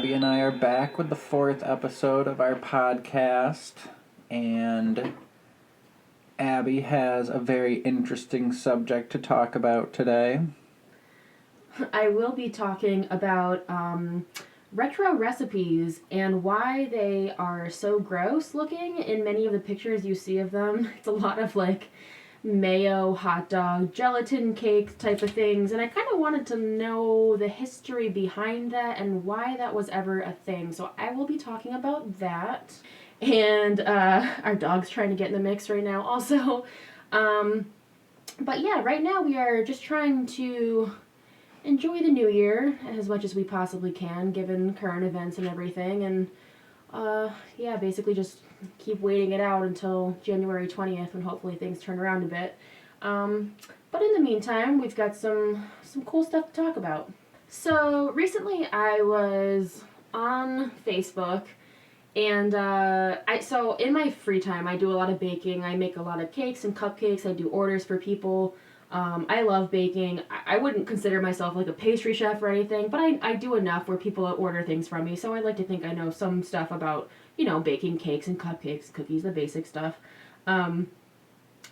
Abby and I are back with the 4th episode of our podcast, and Abby has a very interesting subject to talk about today. I will be talking about retro recipes and why they are so gross looking in many of the pictures you see of them. It's a lot of like mayo, hot dog, gelatin cake type of things, and I kind of wanted to know the history behind that and why that was ever a thing. So I will be talking about that. And our dog's trying to get in the mix right now also. But yeah, right now we are just trying to enjoy the new year as much as we possibly can, given current events and everything, and basically just keep waiting it out until January 20th when hopefully things turn around a bit. But in the meantime, we've got some cool stuff to talk about. So recently I was on Facebook, and so in my free time I do a lot of baking. I make a lot of cakes and cupcakes. I do orders for people. I love baking. I wouldn't consider myself like a pastry chef or anything, but I do enough where people order things from me, so I like to think I know some stuff about, baking cakes and cupcakes, cookies, the basic stuff.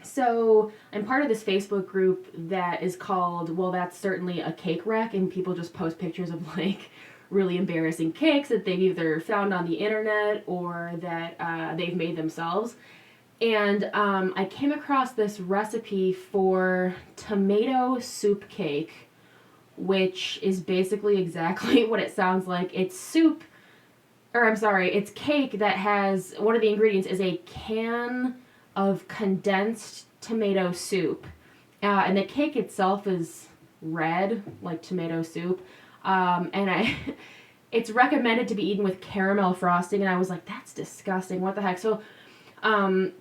So I'm part of this Facebook group that is called, well, that's certainly a cake wreck, and people just post pictures of like really embarrassing cakes that they've either found on the internet or that they've made themselves. And I came across this recipe for tomato soup cake, which is basically exactly what it sounds like. It's it's cake that has, one of the ingredients is a can of condensed tomato soup. And the cake itself is red, like tomato soup. It's recommended to be eaten with caramel frosting, and I was like, that's disgusting, what the heck? So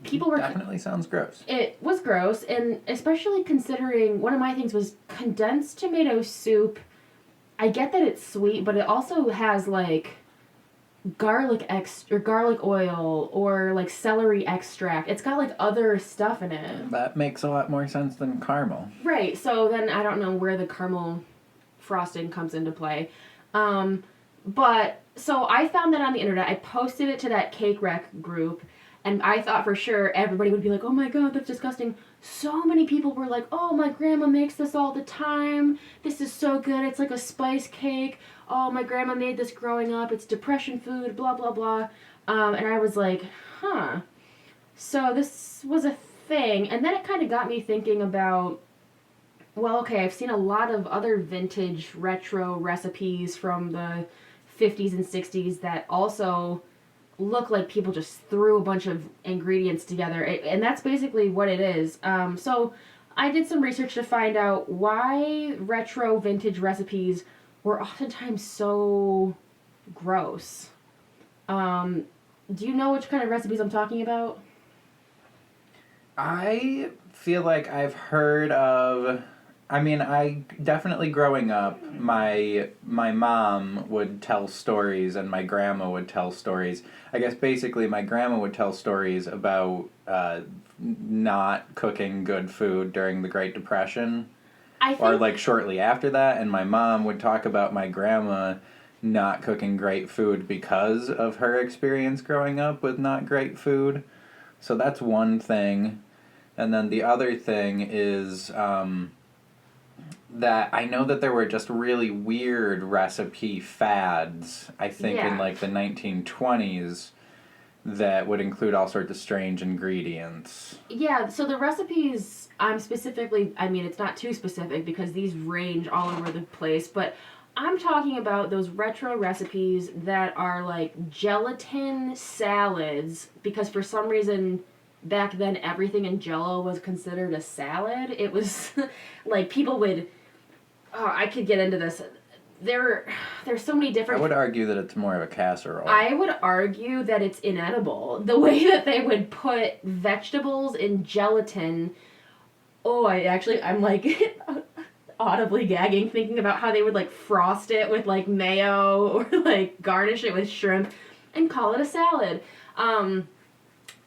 people were... Definitely sounds gross. It was gross, and especially considering one of my things was condensed tomato soup. I get that it's sweet, but it also has like garlic oil or like celery extract. It's got like other stuff in it. That makes a lot more sense than caramel. Right, so then I don't know where the caramel frosting comes into play. But so I found that on the internet. I posted it to that cake wreck group. And I thought for sure everybody would be like, oh my god, that's disgusting. So many people were like, oh, my grandma makes this all the time. This is so good. It's like a spice cake. Oh, my grandma made this growing up. It's depression food, blah, blah, blah. And I was like, huh. So this was a thing. And then it kind of got me thinking about, well, okay, I've seen a lot of other vintage retro recipes from the 50s and 60s that also look like people just threw a bunch of ingredients together, and that's basically what it is. So I did some research to find out why retro vintage recipes were oftentimes so gross. Do you know which kind of recipes I'm talking about? I feel like I've heard of... I definitely growing up, my mom would tell stories and my grandma would tell stories. I guess basically my grandma would tell stories about not cooking good food during the Great Depression. Or like shortly after that, and my mom would talk about my grandma not cooking great food because of her experience growing up with not great food. So that's one thing. And then the other thing is... that I know that there were just really weird recipe fads, I think, in like the 1920s that would include all sorts of strange ingredients. Yeah, so the recipes I'm specifically, it's not too specific because these range all over the place, but I'm talking about those retro recipes that are like gelatin salads, because for some reason back then everything in jello was considered a salad. It was like people would... Oh, I could get into this. There's so many different... I would argue that it's more of a casserole. I would argue that it's inedible. The way that they would put vegetables in gelatin... Oh, I'm like audibly gagging thinking about how they would like frost it with like mayo or like garnish it with shrimp and call it a salad. And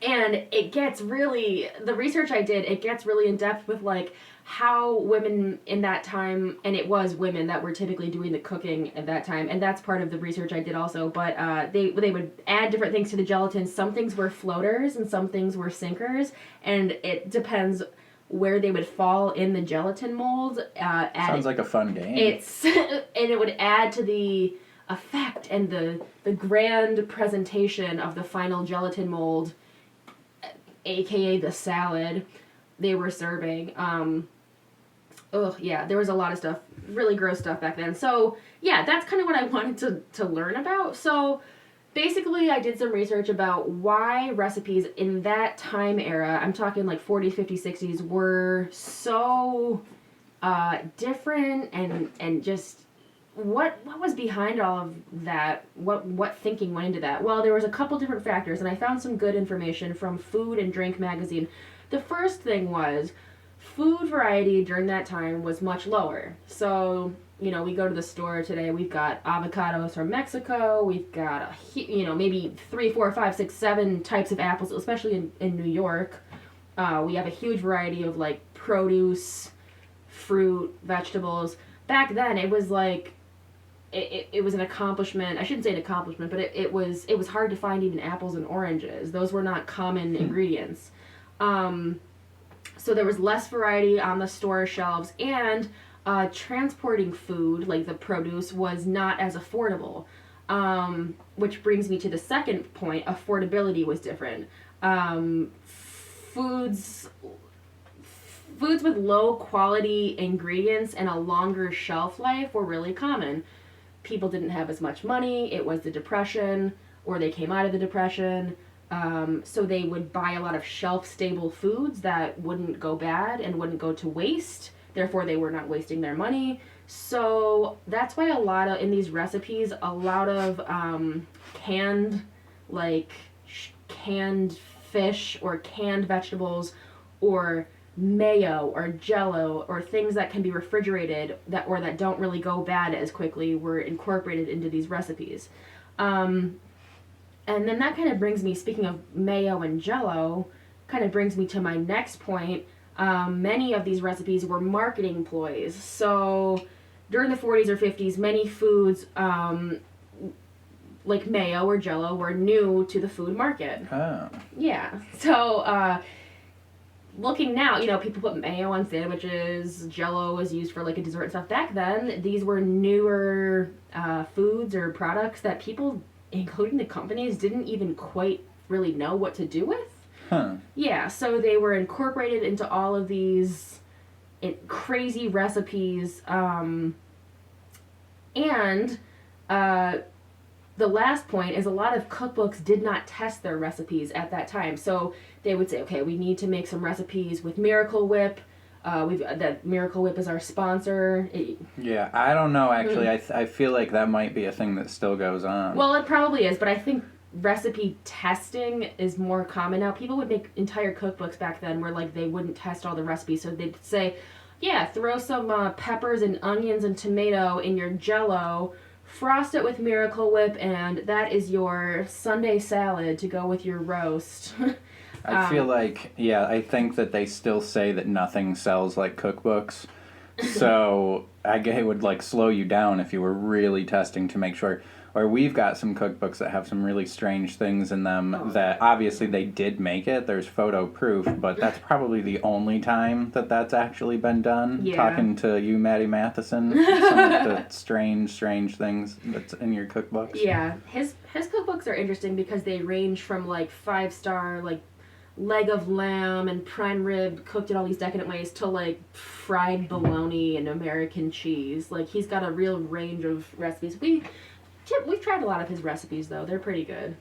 it gets really... The research I did, it gets really in depth with like how women in that time, and it was women that were typically doing the cooking at that time, and that's part of the research I did also, but they would add different things to the gelatin. Some things were floaters and some things were sinkers, and it depends where they would fall in the gelatin mold. Sounds like a fun game. And it would add to the effect and the grand presentation of the final gelatin mold, aka the salad they were serving. There was a lot of stuff, really gross stuff back then. So yeah, that's kind of what I wanted to learn about. So basically I did some research about why recipes in that time era, I'm talking like 40s, 50s, 60s, were so different, and just what was behind all of that, what thinking went into that. Well, there was a couple different factors, and I found some good information from Food and Drink magazine. The first thing was food variety during that time was much lower. So, we go to the store today, we've got avocados from Mexico, we've got, maybe 3, 4, 5, 6, 7 types of apples, especially in New York. We have a huge variety of, like, produce, fruit, vegetables. Back then, it was like, it was an accomplishment. I shouldn't say an accomplishment, but it was hard to find even apples and oranges. Those were not common ingredients. So there was less variety on the store shelves, and transporting food, like the produce, was not as affordable. Which brings me to the second point, affordability was different. Foods with low quality ingredients and a longer shelf life were really common. People didn't have as much money, it was the Depression, or they came out of the Depression. So they would buy a lot of shelf-stable foods that wouldn't go bad and wouldn't go to waste. Therefore, they were not wasting their money. So that's why in these recipes, a lot of canned fish or canned vegetables or mayo or jello or things that can be refrigerated that don't really go bad as quickly were incorporated into these recipes. And then that kind of brings me, speaking of mayo and jello, kind of brings me to my next point. Many of these recipes were marketing ploys. So during the 40s or 50s, many foods like mayo or jello were new to the food market. Oh. Yeah. So looking now, people put mayo on sandwiches, jello was used for like a dessert and stuff. Back then, these were newer foods or products that people, including the companies, didn't even quite really know what to do with. Huh. Yeah, so they were incorporated into all of these crazy recipes. The last point is a lot of cookbooks did not test their recipes at that time. So they would say, okay, we need to make some recipes with Miracle Whip. That Miracle Whip is our sponsor. Yeah, I don't know, actually. I feel like that might be a thing that still goes on. Well, it probably is, but I think recipe testing is more common now. People would make entire cookbooks back then where, like, they wouldn't test all the recipes. So they'd say, yeah, throw some peppers and onions and tomato in your jello, frost it with Miracle Whip, and that is your Sunday salad to go with your roast. I feel like, I think that they still say that nothing sells like cookbooks. So it would like slow you down if you were really testing to make sure. Or we've got some cookbooks that have some really strange things in them that obviously they did make it. There's photo proof, but that's probably the only time that that's actually been done. Yeah. Talking to you, Maddie Matheson, some of the strange things that's in your cookbooks. Yeah, his cookbooks are interesting because they range from like 5-star like leg of lamb and prime rib cooked in all these decadent ways to like fried bologna and American cheese. Like he's got a real range of recipes. We've tried a lot of his recipes though. They're pretty good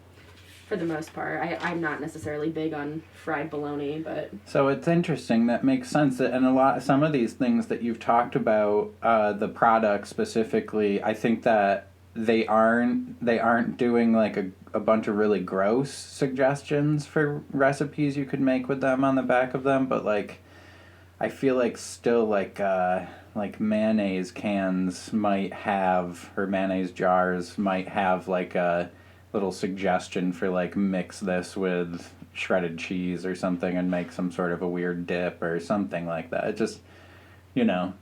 for the most part. I'm not necessarily big on fried bologna, but so it's interesting. That makes sense. And some of these things that you've talked about, the products specifically, I think that they aren't doing like a bunch of really gross suggestions for recipes you could make with them on the back of them, but like I feel like still like mayonnaise cans might have, or mayonnaise jars might have like a little suggestion for like mix this with shredded cheese or something and make some sort of a weird dip or something like that. you know.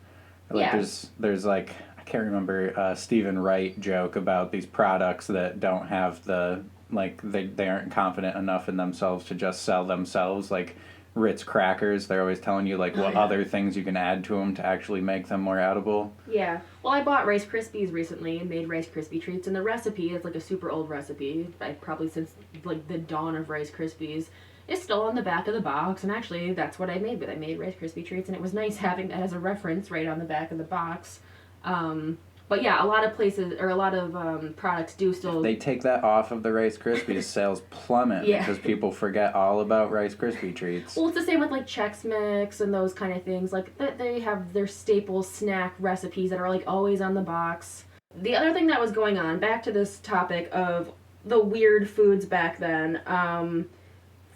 Like Yeah. there's like I can't remember Stephen Wright joke about these products that don't have the like they aren't confident enough in themselves to just sell themselves, like Ritz crackers. They're always telling you like what other things you can add to them to actually make them more edible. Yeah. Well, I bought Rice Krispies recently and made Rice Krispie treats, and the recipe is like a super old recipe, probably since like the dawn of Rice Krispies. It's still on the back of the box, and actually that's what I made. But I made Rice Krispie treats, and it was nice having that as a reference right on the back of the box. But yeah, a lot of places or a lot of products do still. They take that off of the Rice Krispies, sales plummet Yeah. because people forget all about Rice Krispie treats. Well, it's the same with like Chex Mix and those kind of things. Like they have their staple snack recipes that are like always on the box. The other thing that was going on, back to this topic of the weird foods back then.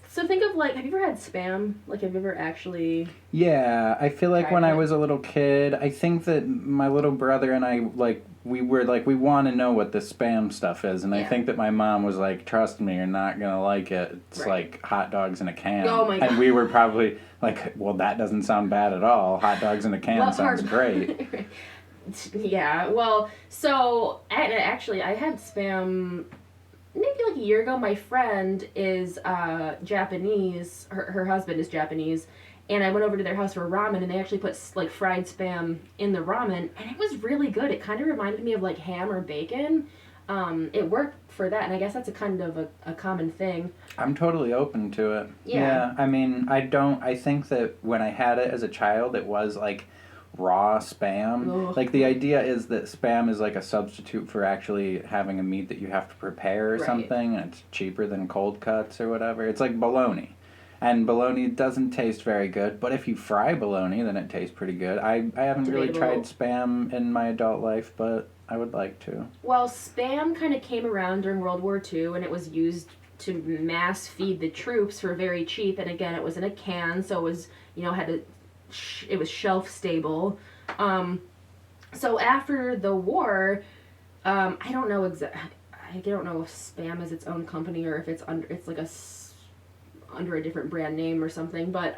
So think of like, have you ever had Spam? Like, have you ever actually? Yeah, I feel like Tried when I it? was a little kid, I think that my little brother and I, like, we were like, we want to know what the Spam stuff is. And I Yeah. think that my mom was like, trust me, you're not going to like it. It's Right. like hot dogs in a can. Oh my God. And we were probably like, well, that doesn't sound bad at all. Hot dogs in a can What sounds part- great. Yeah, well, so actually, I had Spam maybe like a year ago. My friend is Japanese. Her husband is Japanese, and I went over to their house for ramen, and they actually put like fried Spam in the ramen, and it was really good. It kind of reminded me of like ham or bacon. It worked for that, and I guess that's a kind of a common thing. I'm totally open to it. Yeah. I mean, I think that when I had it as a child, it was like raw Spam. Ugh. Like the idea is that Spam is like a substitute for actually having a meat that you have to prepare or Right. something, and it's cheaper than cold cuts or whatever. It's like bologna. And bologna doesn't taste very good, but if you fry bologna, then it tastes pretty good. I haven't really Debatable. tried Spam in my adult life, but I would like to. Well, Spam kind of came around during World War II, and it was used to mass feed the troops for very cheap. And again, it was in a can, so it was it was shelf stable. So after the war, I don't know I don't know if Spam is its own company or if it's like under a different brand name or something. But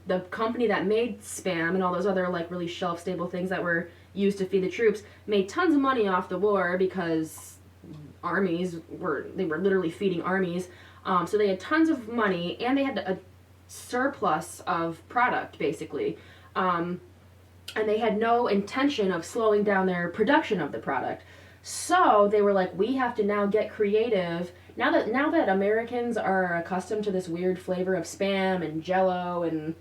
the company that made Spam and all those other like really shelf stable things that were used to feed the troops made tons of money off the war because armies were literally feeding armies. So they had tons of money and they had a surplus of product basically. And they had no intention of slowing down their production of the product. So they were like, we have to now get creative. Now that Americans are accustomed to this weird flavor of Spam and jello and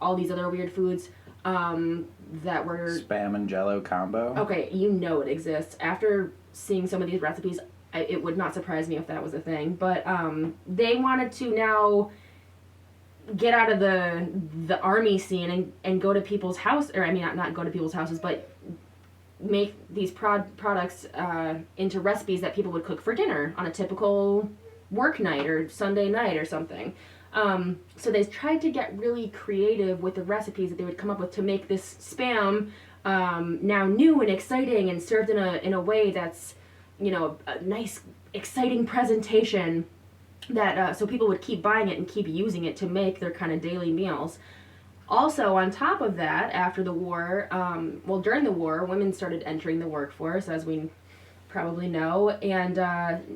all these other weird foods, that were Spam and Jello combo. okay, you know it exists. After seeing some of these recipes, it would not surprise me if that was a thing. But they wanted to now get out of the army scene and go to people's house, or I mean not go to people's houses, but make these products into recipes that people would cook for dinner on a typical work night or Sunday night or something. So they tried to get really creative with the recipes that they would come up with to make this Spam now new and exciting and served in a way that's, you know, a nice, exciting presentation that so people would keep buying it and keep using it to make their kind of daily meals. Also, on top of that, after the war, during the war, women started entering the workforce, as we probably know, and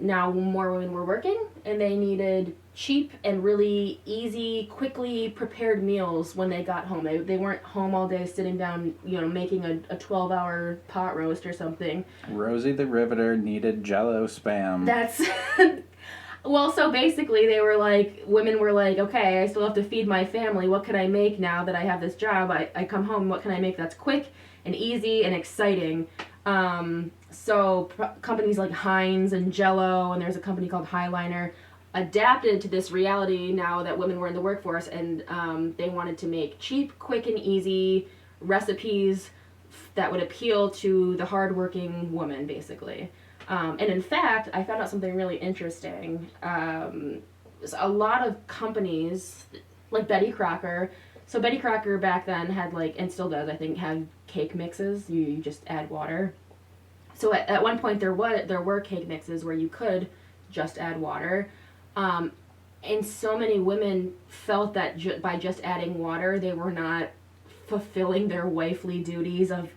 now more women were working, and they needed cheap and really easy, quickly prepared meals when they got home. They weren't home all day sitting down, you know, making a 12-hour pot roast or something. Rosie the Riveter needed Jello Spam. That's... Well, so basically women were like, okay, I still have to feed my family. What can I make now that I have this job? I come home, what can I make that's quick and easy and exciting? So companies like Heinz and Jello, and there's a company called Highliner, adapted to this reality now that women were in the workforce, and they wanted to make cheap, quick, and easy recipes that would appeal to the hardworking woman, basically. And in fact, I found out something really interesting. A lot of companies, like Betty Crocker, so Betty Crocker back then had and still does, I think, have cake mixes. You just add water. So at one point there were cake mixes where you could just add water. And so many women felt that by just adding water, they were not fulfilling their wifely duties of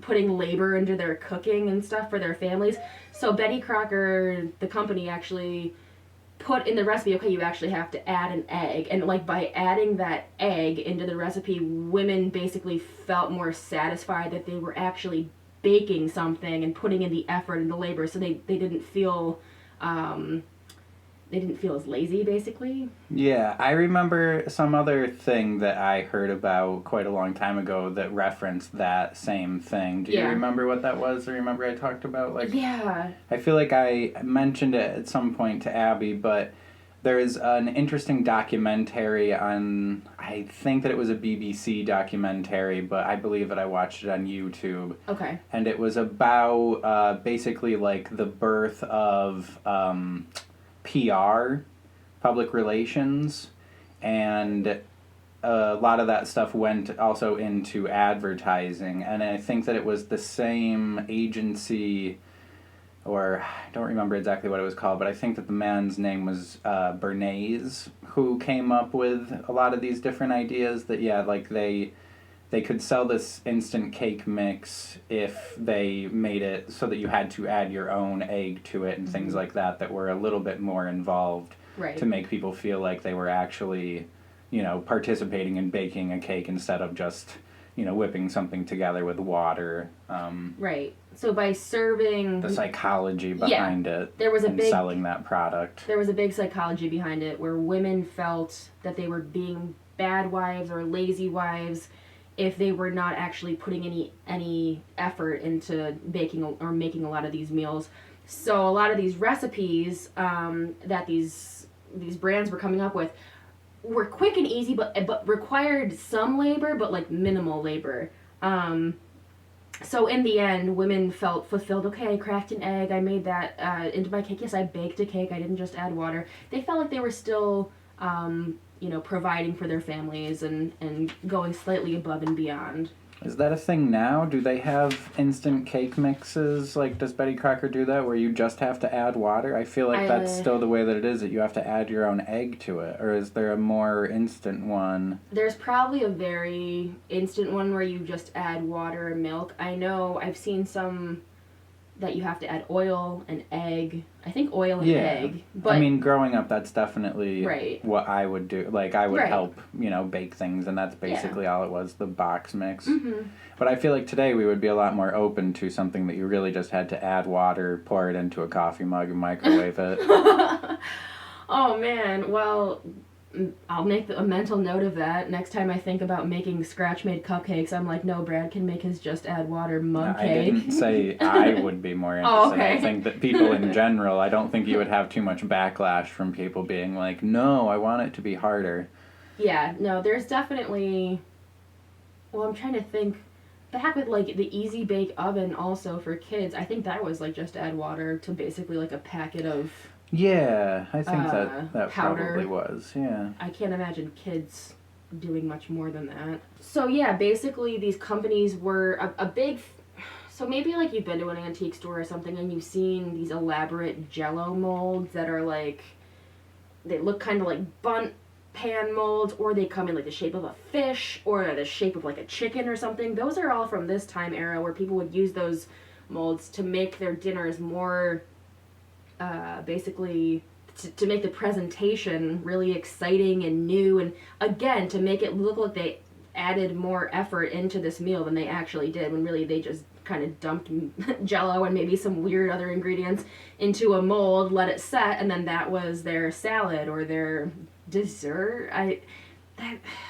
putting labor into their cooking and stuff for their families. So Betty Crocker, the company, actually put in the recipe, okay, you actually have to add an egg. And like by adding that egg into the recipe, women basically felt more satisfied that they were actually baking something and putting in the effort and the labor, so they didn't feel as lazy, basically. Yeah, I remember some other thing that I heard about quite a long time ago that referenced that same thing. Do you remember what that was? Or remember I talked about, like... Yeah. I feel like I mentioned it at some point to Abby, but there's an interesting documentary on... I think that it was a BBC documentary, but I believe that I watched it on YouTube. Okay. And it was about basically, like, the birth of... PR, public relations, and a lot of that stuff went also into advertising. And I think that it was the same agency, or I don't remember exactly what it was called, but I think that the man's name was Bernays, who came up with a lot of these different ideas that, yeah, like they could sell this instant cake mix if they made it so that you had to add your own egg to it and things like that were a little bit more involved to make people feel like they were actually, participating in baking a cake instead of just, whipping something together with water. Right. So by serving... The psychology behind it there was selling that product. There was a big psychology behind it where women felt that they were being bad wives or lazy wives if they were not actually putting any effort into baking or making a lot of these meals. So a lot of these recipes that these brands were coming up with were quick and easy, but required some labor, but like minimal labor. So in the end, women felt fulfilled. Okay, I cracked an egg. I made that into my cake. Yes, I baked a cake. I didn't just add water. They felt like they were still... providing for their families and going slightly above and beyond. Is that a thing now? Do they have instant cake mixes? Like, does Betty Crocker do that where you just have to add water? I feel like that's still the way that it is, that you have to add your own egg to it. Or is there a more instant one? There's probably a very instant one where you just add water and milk. I know I've seen some that you have to add oil and egg. I think oil and egg. But I mean, growing up, that's definitely right. what I would do. Like, I would right. help, bake things, and that's basically all it was, the box mix. Mm-hmm. But I feel like today we would be a lot more open to something that you really just had to add water, pour it into a coffee mug, and microwave it. Oh, man. Well, I'll make a mental note of that. Next time I think about making scratch-made cupcakes, I'm like, no, Brad can make his just add water mug cake. I didn't say I would be more interested. Oh, okay. I think that people in general, I don't think you would have too much backlash from people being like, no, I want it to be harder. Yeah, no, there's definitely... Well, I'm trying to think... Back with, like, the Easy Bake Oven also for kids, I think that was, like, just add water to basically, like, a packet of... Yeah, I think that powder. Probably was, yeah. I can't imagine kids doing much more than that. So yeah, basically these companies were a big... So maybe like you've been to an antique store or something and you've seen these elaborate jello molds that are like... They look kind of like bundt pan molds, or they come in like the shape of a fish or the shape of like a chicken or something. Those are all from this time era where people would use those molds to make their dinners more... basically to make the presentation really exciting and new, and again to make it look like they added more effort into this meal than they actually did, when really they just kind of dumped jello and maybe some weird other ingredients into a mold, let it set, and then that was their salad or their dessert. I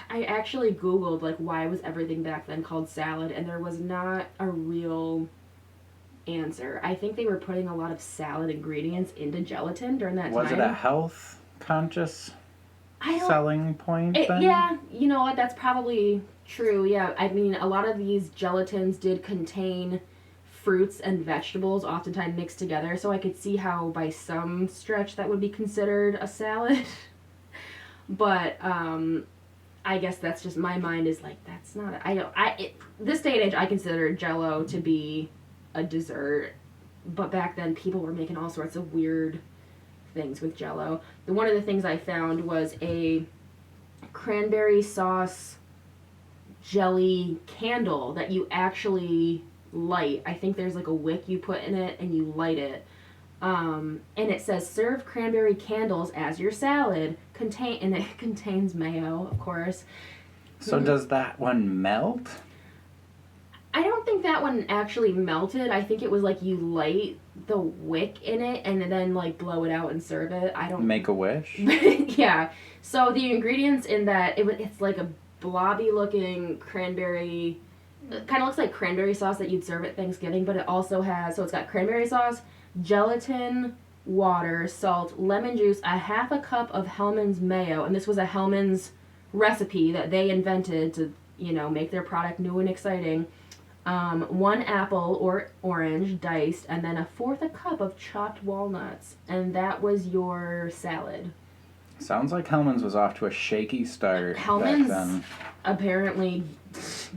actually googled like why was everything back then called salad, and there was not a real answer. I think they were putting a lot of salad ingredients into gelatin during that time. Was it a health conscious selling point then? Yeah, you know what, that's probably true. Yeah, I mean, a lot of these gelatins did contain fruits and vegetables, oftentimes mixed together, so I could see how by some stretch that would be considered a salad. But I guess that's just, my mind is like, that's not, this day and age I consider jello to be a dessert, but back then people were making all sorts of weird things with jello. One of the things I found was a cranberry sauce jelly candle that you actually light. I think there's like a wick you put in it and you light it. And it says serve cranberry candles as your salad. And it contains mayo, of course. So does that one melt? I don't think that one actually melted. I think it was like you light the wick in it and then like blow it out and serve it. I don't Make a wish? Yeah. So the ingredients in that it's like a blobby looking cranberry. It kind of looks like cranberry sauce that you'd serve at Thanksgiving, but it also has, so it's got cranberry sauce, gelatin, water, salt, lemon juice, a half a cup of Hellmann's mayo, and this was a Hellmann's recipe that they invented to, make their product new and exciting. 1 apple or orange diced, and then 1/4 cup of chopped walnuts, and that was your salad. Sounds like Hellmann's was off to a shaky start Hellmann's back then. Apparently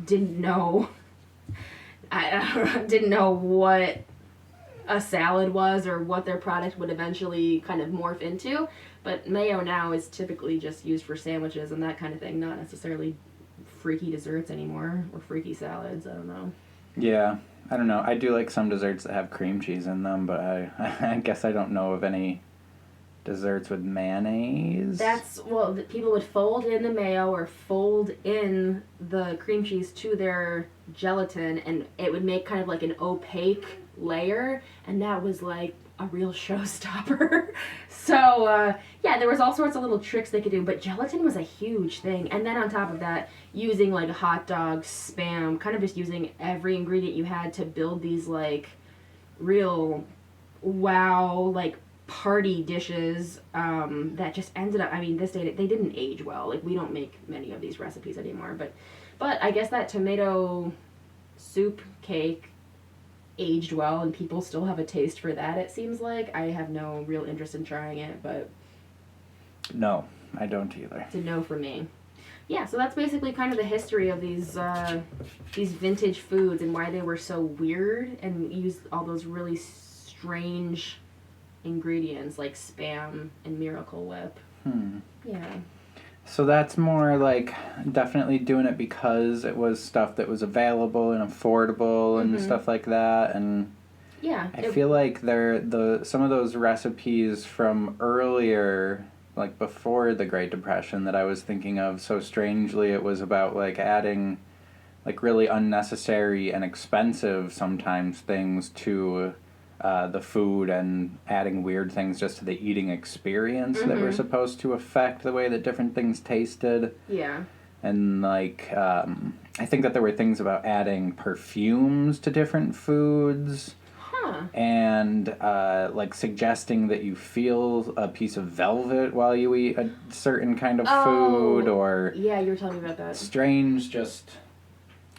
didn't know. I didn't know what a salad was or what their product would eventually kind of morph into. But mayo now is typically just used for sandwiches and that kind of thing, not necessarily freaky desserts anymore or freaky salads. I don't know. Yeah, I don't know. I do like some desserts that have cream cheese in them, but I guess I don't know of any desserts with mayonnaise. People would fold in the mayo or fold in the cream cheese to their gelatin, and it would make kind of like an opaque layer, and that was like a real showstopper. So, there was all sorts of little tricks they could do, but gelatin was a huge thing. And then on top of that, using like hot dogs, Spam, kind of just using every ingredient you had to build these like real wow, like party dishes that just ended up, this day they didn't age well. Like, we don't make many of these recipes anymore, but I guess that tomato soup cake aged well, and people still have a taste for that, it seems like. I have no real interest in trying it, but No, I don't either. It's a no for me. Yeah, so that's basically kind of the history of these vintage foods and why they were so weird and used all those really strange ingredients like Spam and Miracle Whip. Yeah. So that's more like definitely doing it because it was stuff that was available and affordable and stuff like that. And yeah, I feel like some of those recipes from earlier, like before the Great Depression, that I was thinking of so strangely, it was about like adding like really unnecessary and expensive sometimes things to the food and adding weird things just to the eating experience that were supposed to affect the way that different things tasted. Yeah. And like, I think that there were things about adding perfumes to different foods. And like suggesting that you feel a piece of velvet while you eat a certain kind of food, or yeah, you were telling me about that.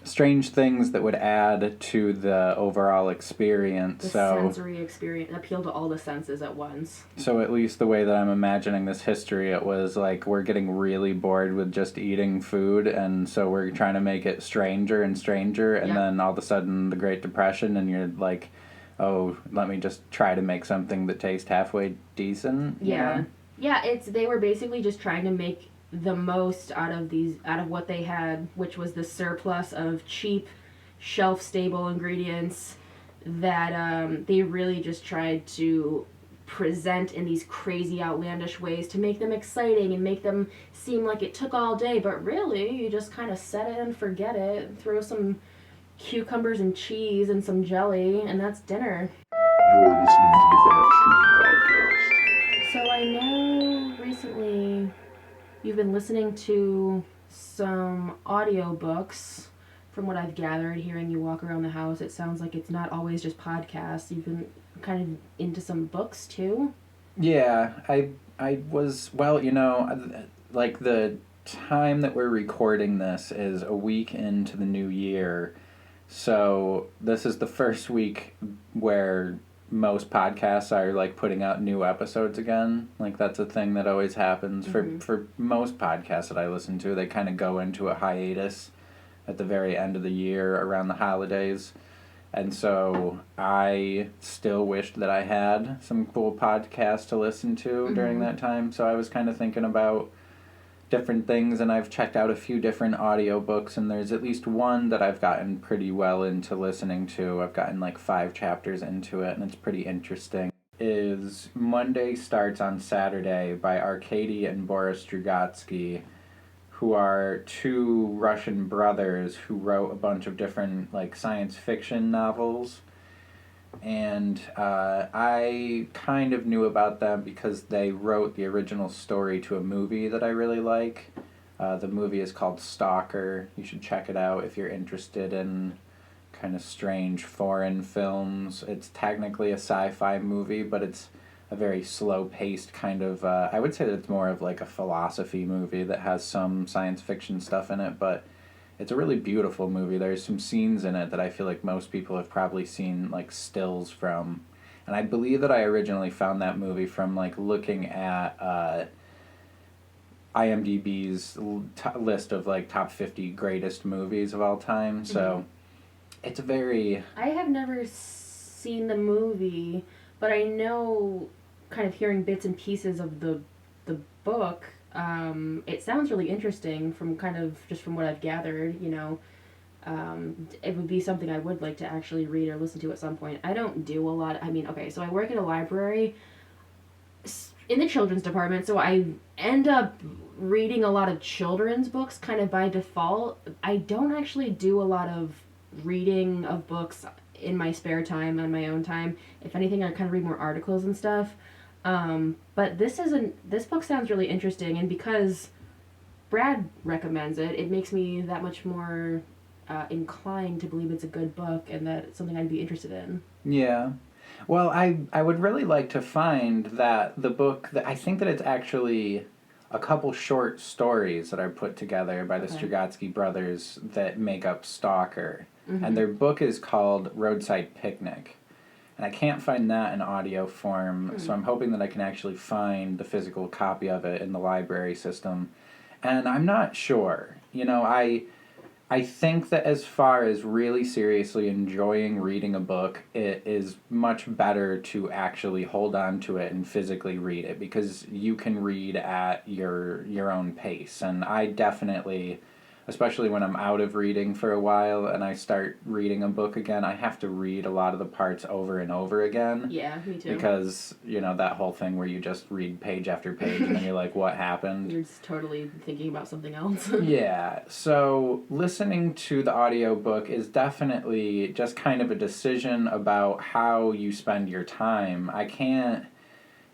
Strange things that would add to the overall experience. The sensory experience, appeal to all the senses at once. So at least the way that I'm imagining this history, it was like we're getting really bored with just eating food, and so we're trying to make it stranger and stranger, and then all of a sudden the Great Depression, and you're like, oh, let me just try to make something that tastes halfway decent. Yeah. You know? Yeah, they were basically just trying to make the most out of what they had, which was the surplus of cheap, shelf-stable ingredients that they really just tried to present in these crazy, outlandish ways to make them exciting and make them seem like it took all day, but really, you just kind of set it and forget it, throw some cucumbers and cheese and some jelly, and that's dinner. You're listening to the Bad Food Podcast. So I know recently you've been listening to some audiobooks. From what I've gathered, hearing you walk around the house, it sounds like it's not always just podcasts. You've been kind of into some books too. Yeah, I was, well, like the time that we're recording this is a week into the new year. So this is the first week where most podcasts are like putting out new episodes again. Like that's a thing that always happens for most podcasts that I listen to. They kind of go into a hiatus at the very end of the year around the holidays. And so I still wished that I had some cool podcasts to listen to during that time. So I was kind of thinking about different things, and I've checked out a few different audiobooks, and there's at least one that I've gotten pretty well into listening to. I've gotten like 5 chapters into it, and it's pretty interesting. Is Monday Starts on Saturday by Arkady and Boris Strugatsky, who are 2 Russian brothers who wrote a bunch of different like science fiction novels. And I kind of knew about them because they wrote the original story to a movie that I really like. The movie is called Stalker. You should check it out if you're interested in kind of strange foreign films. It's technically a sci-fi movie, but it's a very slow-paced kind of, I would say that it's more of like a philosophy movie that has some science fiction stuff in it, but it's a really beautiful movie. There's some scenes in it that I feel like most people have probably seen like stills from. And I believe that I originally found that movie from like looking at IMDb's list of like top 50 greatest movies of all time. So it's a very... I have never seen the movie, but I know, kind of hearing bits and pieces of the book, it sounds really interesting from kind of just from what I've gathered, you know. It would be something I would like to actually read or listen to at some point. I don't do a lot. I mean, okay, so I work at a library in the children's department, so I end up reading a lot of children's books kind of by default. I don't actually do a lot of reading of books in my spare time, on my own time. If anything, I kind of read more articles and stuff. But this book sounds really interesting, and because Brad recommends it, it makes me that much more inclined to believe it's a good book and that it's something I'd be interested in. Yeah. Well, I would really like to find that the book, that I think that it's actually a couple short stories that are put together by the Strugatsky brothers that make up Stalker. And their book is called Roadside Picnic. And I can't find that in audio form, so I'm hoping that I can actually find the physical copy of it in the library system. And I'm not sure. You know, I think that as far as really seriously enjoying reading a book, it is much better to actually hold on to it and physically read it, because you can read at your own pace. And I definitely, especially when I'm out of reading for a while and I start reading a book again, I have to read a lot of the parts over and over again. Yeah, me too. Because, you know, that whole thing where you just read page after page and then you're like, what happened? You're just totally thinking about something else. Yeah, so listening to the audiobook is definitely just kind of a decision about how you spend your time. I can't...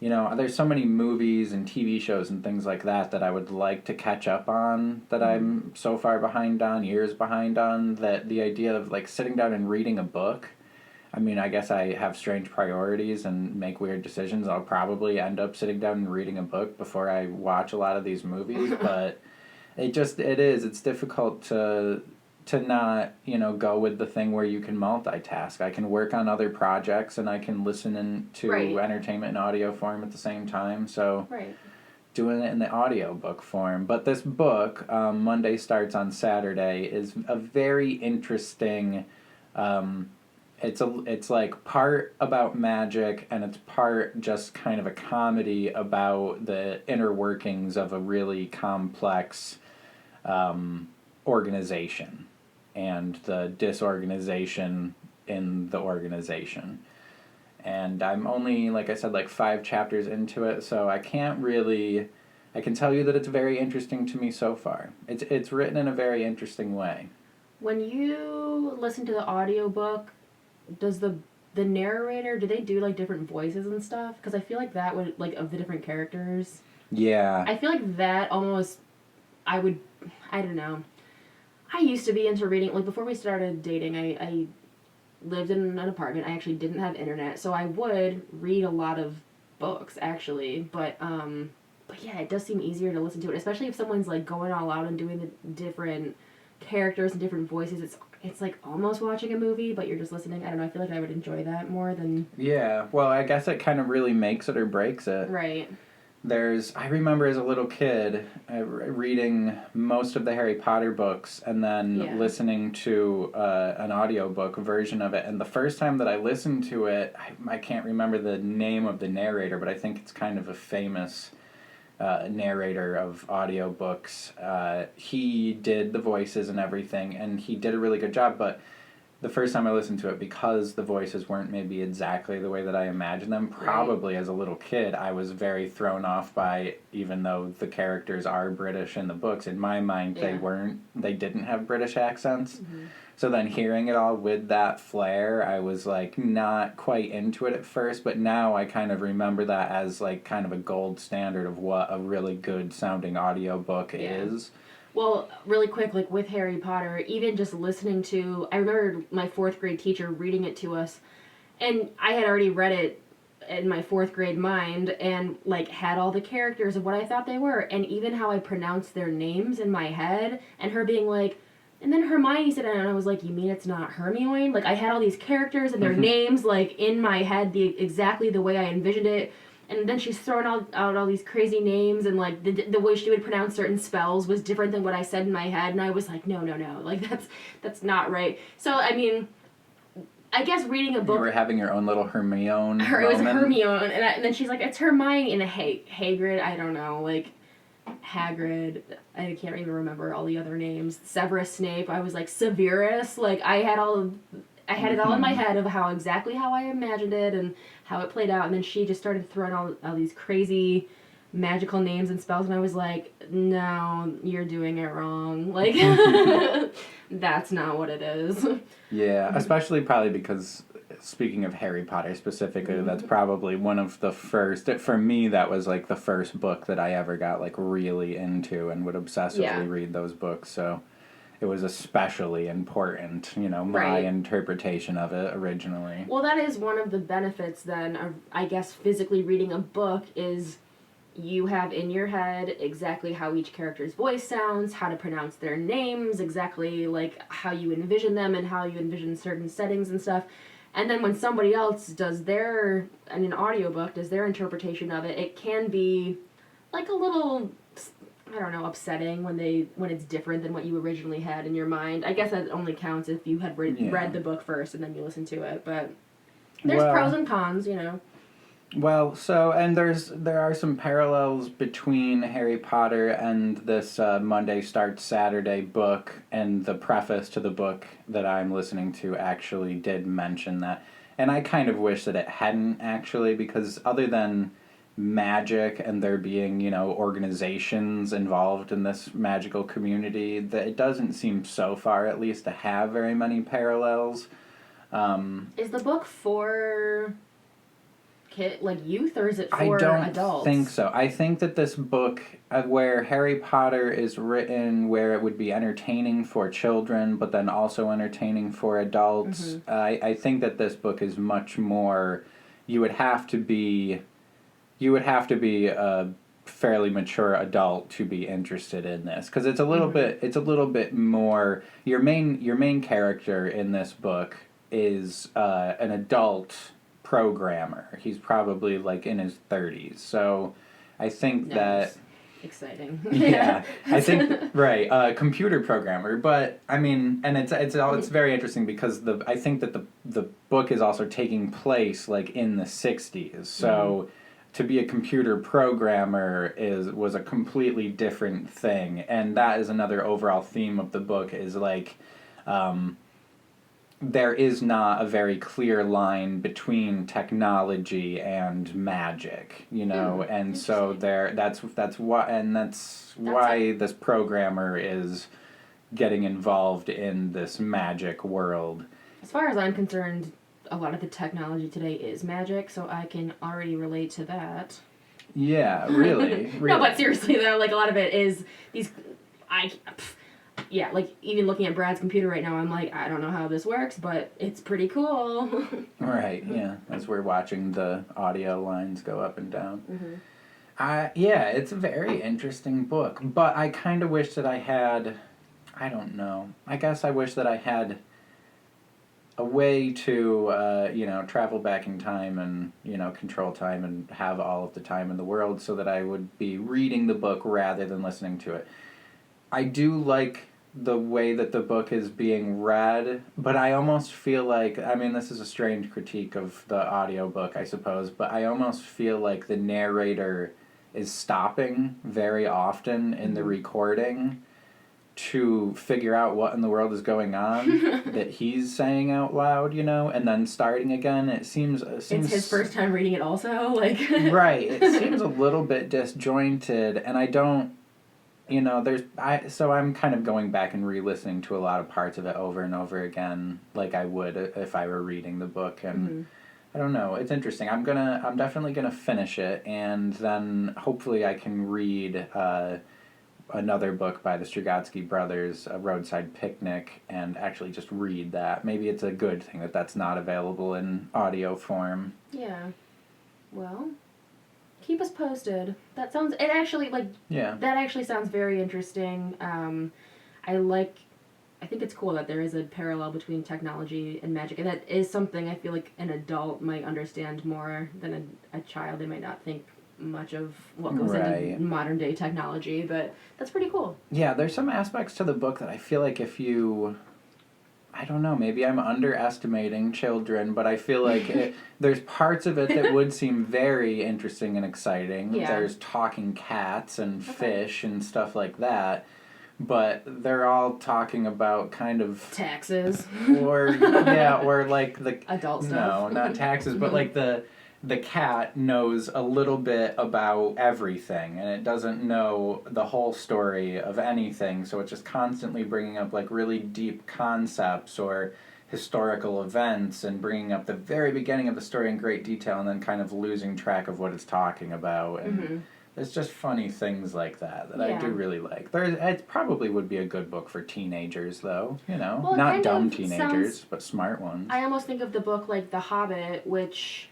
You know, there's so many movies and TV shows and things like that that I would like to catch up on that I'm so far behind on, years behind on, that the idea of, like, sitting down and reading a book, I mean, I guess I have strange priorities and make weird decisions. I'll probably end up sitting down and reading a book before I watch a lot of these movies, but it's difficult to not, you know, go with the thing where you can multitask. I can work on other projects and I can listen to entertainment in audio form at the same time. So doing it in the audiobook form. But this book, Monday Starts on Saturday, is a very interesting... It's like part about magic and it's part just kind of a comedy about the inner workings of a really complex organization and the disorganization in the organization. And I'm only, like I said, like 5 chapters into it, so I can tell you that it's very interesting to me so far. It's written in a very interesting way. When you listen to the audiobook, does the narrator, do they do like different voices and stuff? Because I feel like that would, like, of the different characters. Yeah. I feel like that almost, I don't know. I used to be into reading, like, before we started dating, I lived in an apartment. I actually didn't have internet, so I would read a lot of books, actually, but yeah, it does seem easier to listen to it, especially if someone's, like, going all out and doing the different characters and different voices. It's like almost watching a movie, but you're just listening. I don't know, I feel like I would enjoy that more than... Yeah, well, I guess it kind of really makes it or breaks it. Right. I remember as a little kid reading most of the Harry Potter books and then listening to an audiobook version of it. And the first time that I listened to it, I can't remember the name of the narrator, but I think it's kind of a famous narrator of audiobooks. He did the voices and everything, and he did a really good job, but the first time I listened to it, because the voices weren't maybe exactly the way that I imagined them, probably as a little kid, I was very thrown off by, even though the characters are British in the books, in my mind they didn't have British accents. Mm-hmm. So then hearing it all with that flair, I was like not quite into it at first, but now I kind of remember that as like kind of a gold standard of what a really good sounding audiobook is. Well, really quick, like with Harry Potter, even just listening to, I remember my 4th grade teacher reading it to us, and I had already read it in my 4th grade mind, and like had all the characters of what I thought they were, and even how I pronounced their names in my head, and her being like, and then Hermione said it, and I was like, you mean it's not Hermione? Like, I had all these characters and their names, like, in my head, exactly the way I envisioned it. And then she's throwing out all these crazy names, and like the way she would pronounce certain spells was different than what I said in my head, and I was like, no, like that's not right. So I mean, I guess reading a book. You were having your own little Hermione. It was Hermione, and then she's like, it's Hermione, and Hagrid, I don't know, like Hagrid. I can't even remember all the other names. Severus Snape. I was like Severus. Like I had it all in my head of how I imagined it and how it played out, and then she just started throwing all these crazy magical names and spells, and I was like, no, you're doing it wrong. Like, that's not what it is. Yeah, especially probably because, speaking of Harry Potter specifically, that's probably one of the first, for me, that was like the first book that I ever got like really into and would obsessively read those books, so it was especially important, my interpretation of it originally. Well, that is one of the benefits then of, I guess, physically reading a book is you have in your head exactly how each character's voice sounds, how to pronounce their names, exactly like how you envision them and how you envision certain settings and stuff. And then when somebody else does in an audiobook, does their interpretation of it, it can be like a little, I don't know, upsetting when it's different than what you originally had in your mind. I guess that only counts if you had read the book first and then you listen to it, but there's pros and cons, Well, so, and there are some parallels between Harry Potter and this Monday Starts Saturday book, and the preface to the book that I'm listening to actually did mention that. And I kind of wish that it hadn't actually, because other than magic and there being, organizations involved in this magical community, that it doesn't seem so far, at least, to have very many parallels. Is the book for youth, or is it for adults? I don't think so. I think that this book, where Harry Potter is written where it would be entertaining for children, but then also entertaining for adults, I think that this book is much more, you would have to be a fairly mature adult to be interested in this, because it's a little bit more, your main character in this book is an adult programmer. He's probably like in his 30s, so I think that exciting. Yeah, I think computer programmer. But I mean, and it's very interesting because I think that the book is also taking place like in the 60s, so to be a computer programmer was a completely different thing, and that is another overall theme of the book, is like there is not a very clear line between technology and magic, and so that's why this programmer is getting involved in this magic world. As far as I'm concerned, a lot of the technology today is magic, so I can already relate to that. Yeah, really. No, but seriously though, like a lot of it is like even looking at Brad's computer right now, I'm like, I don't know how this works, but it's pretty cool. Right, yeah. As we're watching the audio lines go up and down. It's a very interesting book, but I kind of wish that I had, I don't know, I guess I wish that I had a way to, travel back in time and, control time and have all of the time in the world so that I would be reading the book rather than listening to it. I do like the way that the book is being read, but I almost feel like, I mean, this is a strange critique of the audiobook, I suppose, but I almost feel like the narrator is stopping very often in the recording to figure out what in the world is going on that he's saying out loud, you know, and then starting again. It seems it's his first time reading it also, like... Right. It seems a little bit disjointed, and I don't, you know, so I'm kind of going back and re-listening to a lot of parts of it over and over again, like I would if I were reading the book, and I don't know, it's interesting. I'm definitely gonna finish it, and then hopefully I can read another book by the Strugatsky brothers, A Roadside Picnic, and actually just read that. Maybe it's a good thing that that's not available in audio form. Yeah. Well, keep us posted. That sounds... It actually, like... Yeah. That actually sounds very interesting. I think it's cool that there is a parallel between technology and magic, and that is something I feel like an adult might understand more than a child. They might not think much of what goes into modern day technology, but that's pretty cool. Yeah, there's some aspects to the book that I feel like if you... I don't know, maybe I'm underestimating children, but I feel like there's parts of it that would seem very interesting and exciting. Yeah. There's talking cats and fish and stuff like that, but they're all talking about kind of... Taxes. Or like the... Adult stuff. No, not taxes, but like the cat knows a little bit about everything, and it doesn't know the whole story of anything, so it's just constantly bringing up like really deep concepts or historical events and bringing up the very beginning of the story in great detail and then kind of losing track of what it's talking about. And there's just funny things like that I do really like. It probably would be a good book for teenagers, though, you know. Well, not dumb teenagers, but smart ones. I almost think of the book like The Hobbit, which...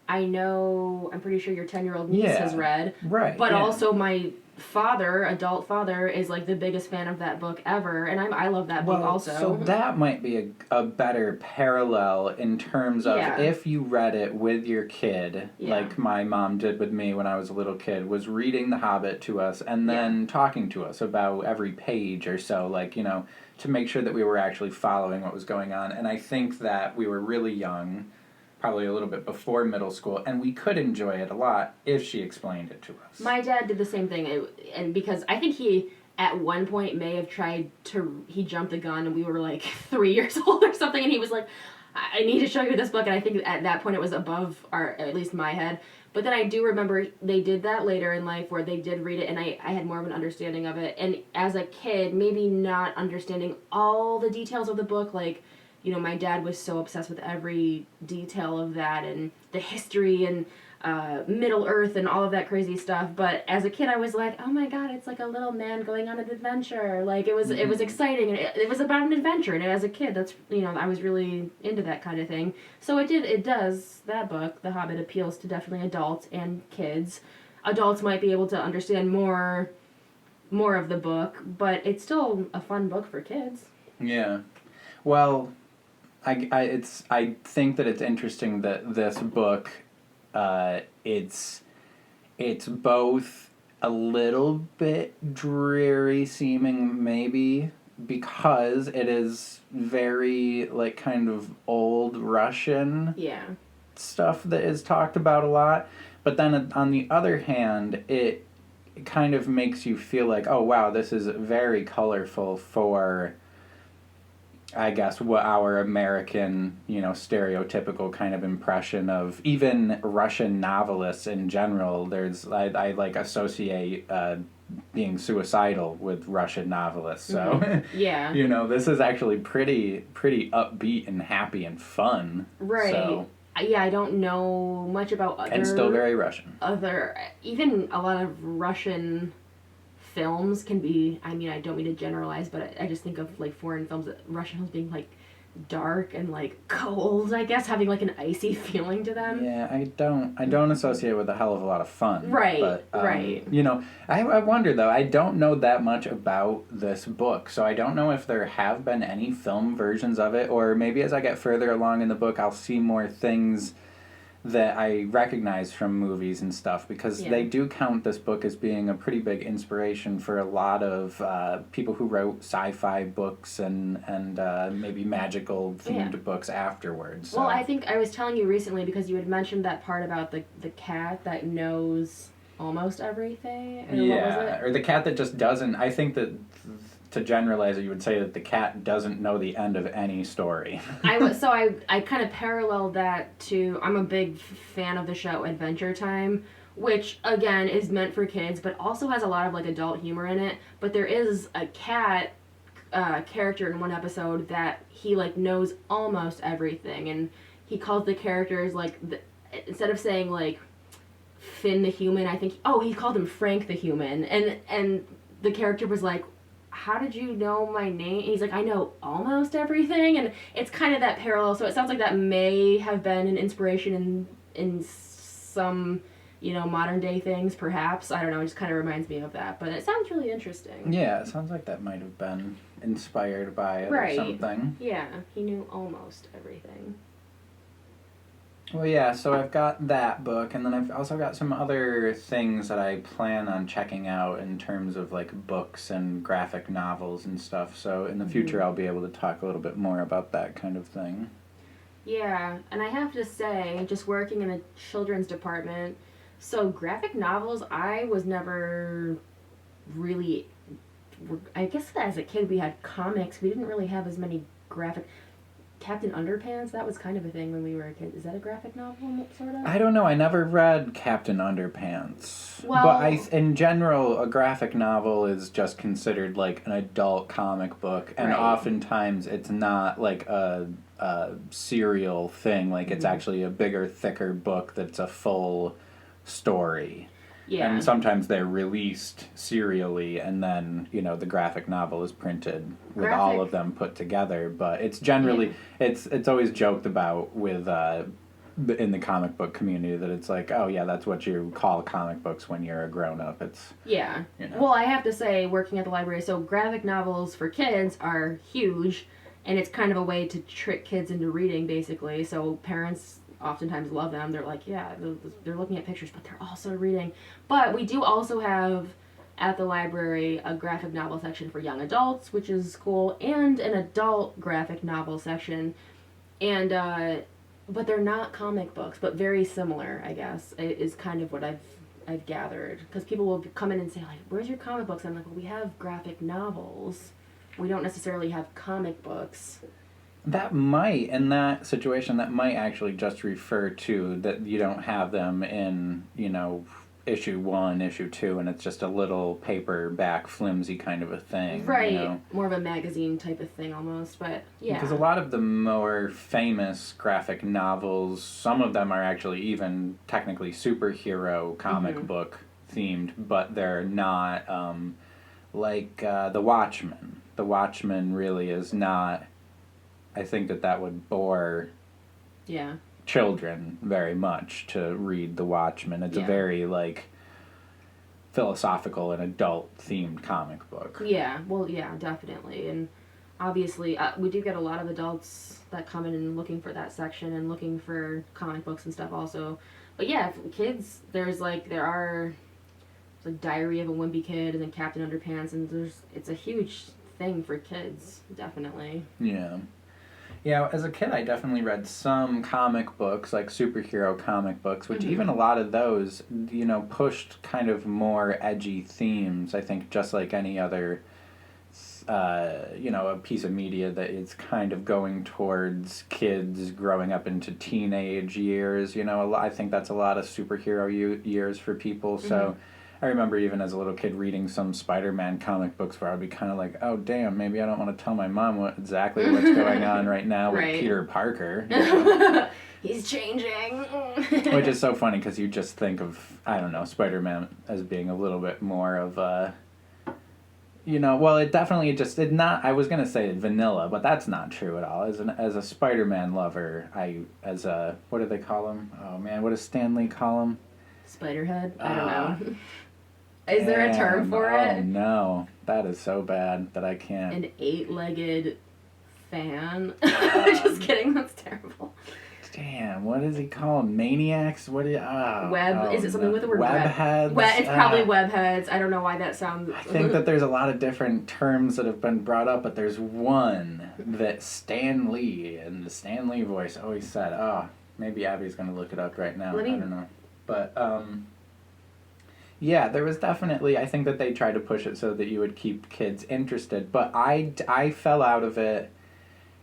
I'm pretty sure your 10-year-old niece has read. Right. But also my adult father, is like the biggest fan of that book ever, and I love that book also. So that might be a better parallel in terms of if you read it with your kid, like my mom did with me when I was a little kid, was reading The Hobbit to us and then talking to us about every page or so, like, you know, to make sure that we were actually following what was going on. And I think that we were really young, probably a little bit before middle school, and we could enjoy it a lot if she explained it to us. My dad did the same thing, and because I think he, at one point, may have tried to... He jumped the gun, and we were, like, 3 years old or something, and he was like, I need to show you this book, and I think at that point it was above at least my head. But then I do remember they did that later in life, where they did read it, and I had more of an understanding of it. And as a kid, maybe not understanding all the details of the book, like... You know, my dad was so obsessed with every detail of that and the history and Middle Earth and all of that crazy stuff. But as a kid, I was like, oh my God, it's like a little man going on an adventure. Like, it was exciting, and it was about an adventure. And as a kid, that's, you know, I was really into that kind of thing. So that book, The Hobbit, appeals to definitely adults and kids. Adults might be able to understand more of the book, but it's still a fun book for kids. Yeah. Well... I think that it's interesting that this book, it's both a little bit dreary seeming maybe because it is very like kind of old Russian stuff that is talked about a lot, but then on the other hand it kind of makes you feel like, oh wow, this is very colorful for, I guess, what our American, you know, stereotypical kind of impression of even Russian novelists in general. I like associate being suicidal with Russian novelists. So, you know, this is actually pretty upbeat and happy and fun. Right. So, yeah, I don't know much about other... And still very Russian. Even a lot of Russian... films can be, I mean, I don't mean to generalize, but I just think of, like, foreign films, Russian films being, like, dark and, like, cold, I guess, having, like, an icy feeling to them. Yeah, I don't associate it with a hell of a lot of fun. Right, but, right. You know, I wonder, though, I don't know that much about this book, so I don't know if there have been any film versions of it, or maybe as I get further along in the book, I'll see more things that I recognize from movies and stuff, because they do count this book as being a pretty big inspiration for a lot of people who wrote sci-fi books and maybe magical themed books afterwards. So. Well, I think I was telling you recently, because you had mentioned that part about the cat that knows almost everything. Or Yeah, what was it? or the cat that just doesn't. I think that to generalize it, you would say that the cat doesn't know the end of any story. I kind of paralleled that to, I'm a big fan of the show Adventure Time, which again is meant for kids but also has a lot of like adult humor in it. But there is a cat character in one episode that he like knows almost everything, and he calls the characters like instead of saying like Finn the human, I think he called him Frank the human, and the character was like, how did you know my name? And he's like, I know almost everything. And it's kind of that parallel. So it sounds like that may have been an inspiration in some, modern day things, perhaps. I don't know. It just kind of reminds me of that. But it sounds really interesting. Yeah, it sounds like that might have been inspired by it or something. Yeah, he knew almost everything. Well, yeah, so I've got that book, and then I've also got some other things that I plan on checking out in terms of, like, books and graphic novels and stuff. So in the future, I'll be able to talk a little bit more about that kind of thing. Yeah, and I have to say, just working in the children's department, so graphic novels, I was never really... I guess as a kid we had comics. We didn't really have as many graphic... Captain Underpants, that was kind of a thing when we were a kid. Is that a graphic novel, sort of? I don't know. I never read Captain Underpants. Well, but in general, a graphic novel is just considered like an adult comic book, and oftentimes it's not like a serial thing. Like it's actually a bigger, thicker book that's a full story. Yeah. And sometimes they're released serially, and then, the graphic novel is printed with all of them put together. But it's generally, it's always joked about with, in the comic book community that it's like, oh yeah, that's what you call comic books when you're a grown-up. It's... Yeah. Well, I have to say, working at the library, so graphic novels for kids are huge, and it's kind of a way to trick kids into reading, basically. So parents oftentimes love them. They're like, yeah, they're looking at pictures, but they're also reading. But we do also have at the library a graphic novel section for young adults, which is cool, and an adult graphic novel section. And but they're not comic books, but very similar, I guess, is kind of what I've gathered. Because people will come in and say, like, where's your comic books? I'm like, well, we have graphic novels. We don't necessarily have comic books. That might, in that situation, that might actually just refer to that you don't have them in, issue 1, issue 2, and it's just a little paperback, flimsy kind of a thing. Right. More of a magazine type of thing almost, but yeah. Because a lot of the more famous graphic novels, some of them are actually even technically superhero comic book themed, but they're not, like The Watchmen. The Watchmen really is not... I think that would bore children very much to read The Watchmen. It's a very, like, philosophical and adult-themed comic book. Yeah, well, yeah, definitely. And obviously, we do get a lot of adults that come in and looking for that section and looking for comic books and stuff also. But yeah, for kids, there's like Diary of a Wimpy Kid and then Captain Underpants, and it's a huge thing for kids, definitely. Yeah. Yeah, as a kid, I definitely read some comic books, like superhero comic books, which even a lot of those, pushed kind of more edgy themes, I think, just like any other, a piece of media that is kind of going towards kids growing up into teenage years. I think that's a lot of superhero years for people, so... I remember even as a little kid reading some Spiderman comic books where I'd be kind of like, oh, damn, maybe I don't want to tell my mom exactly what's going on right now with Peter Parker. He's changing. Which is so funny because you just think of, I don't know, Spider-Man as being a little bit more of a, well, it definitely did not, I was going to say vanilla, but that's not true at all. As a Spider-Man lover, what do they call him? Oh, man, what does Stan Lee call him? Spiderhead? I don't know. Is there a term for it? Oh, no. That is so bad that I can't. An 8-legged fan. Just kidding. That's terrible. Damn, what does he call them? Maniacs? What do you... Is it something with the word web? Webheads? It's probably webheads. I don't know why that sounds... I think that there's a lot of different terms that have been brought up, but there's one that Stan Lee, in the Stan Lee voice, always said, maybe Abby's going to look it up right now. I don't know. But, Yeah, there was definitely, I think that they tried to push it so that you would keep kids interested, but I fell out of it.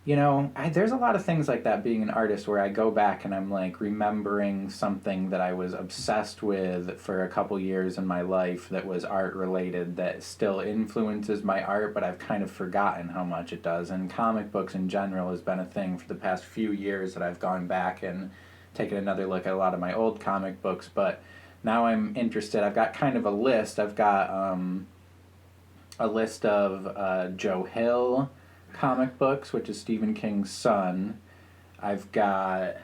You know, there's a lot of things like that being an artist where I go back and I'm like remembering something that I was obsessed with for a couple years in my life that was art related that still influences my art, but I've kind of forgotten how much it does. And comic books in general has been a thing for the past few years that I've gone back and taken another look at a lot of my old comic books, but now I'm interested. I've got kind of a list. I've got a list of Joe Hill comic books, which is Stephen King's son. I've got...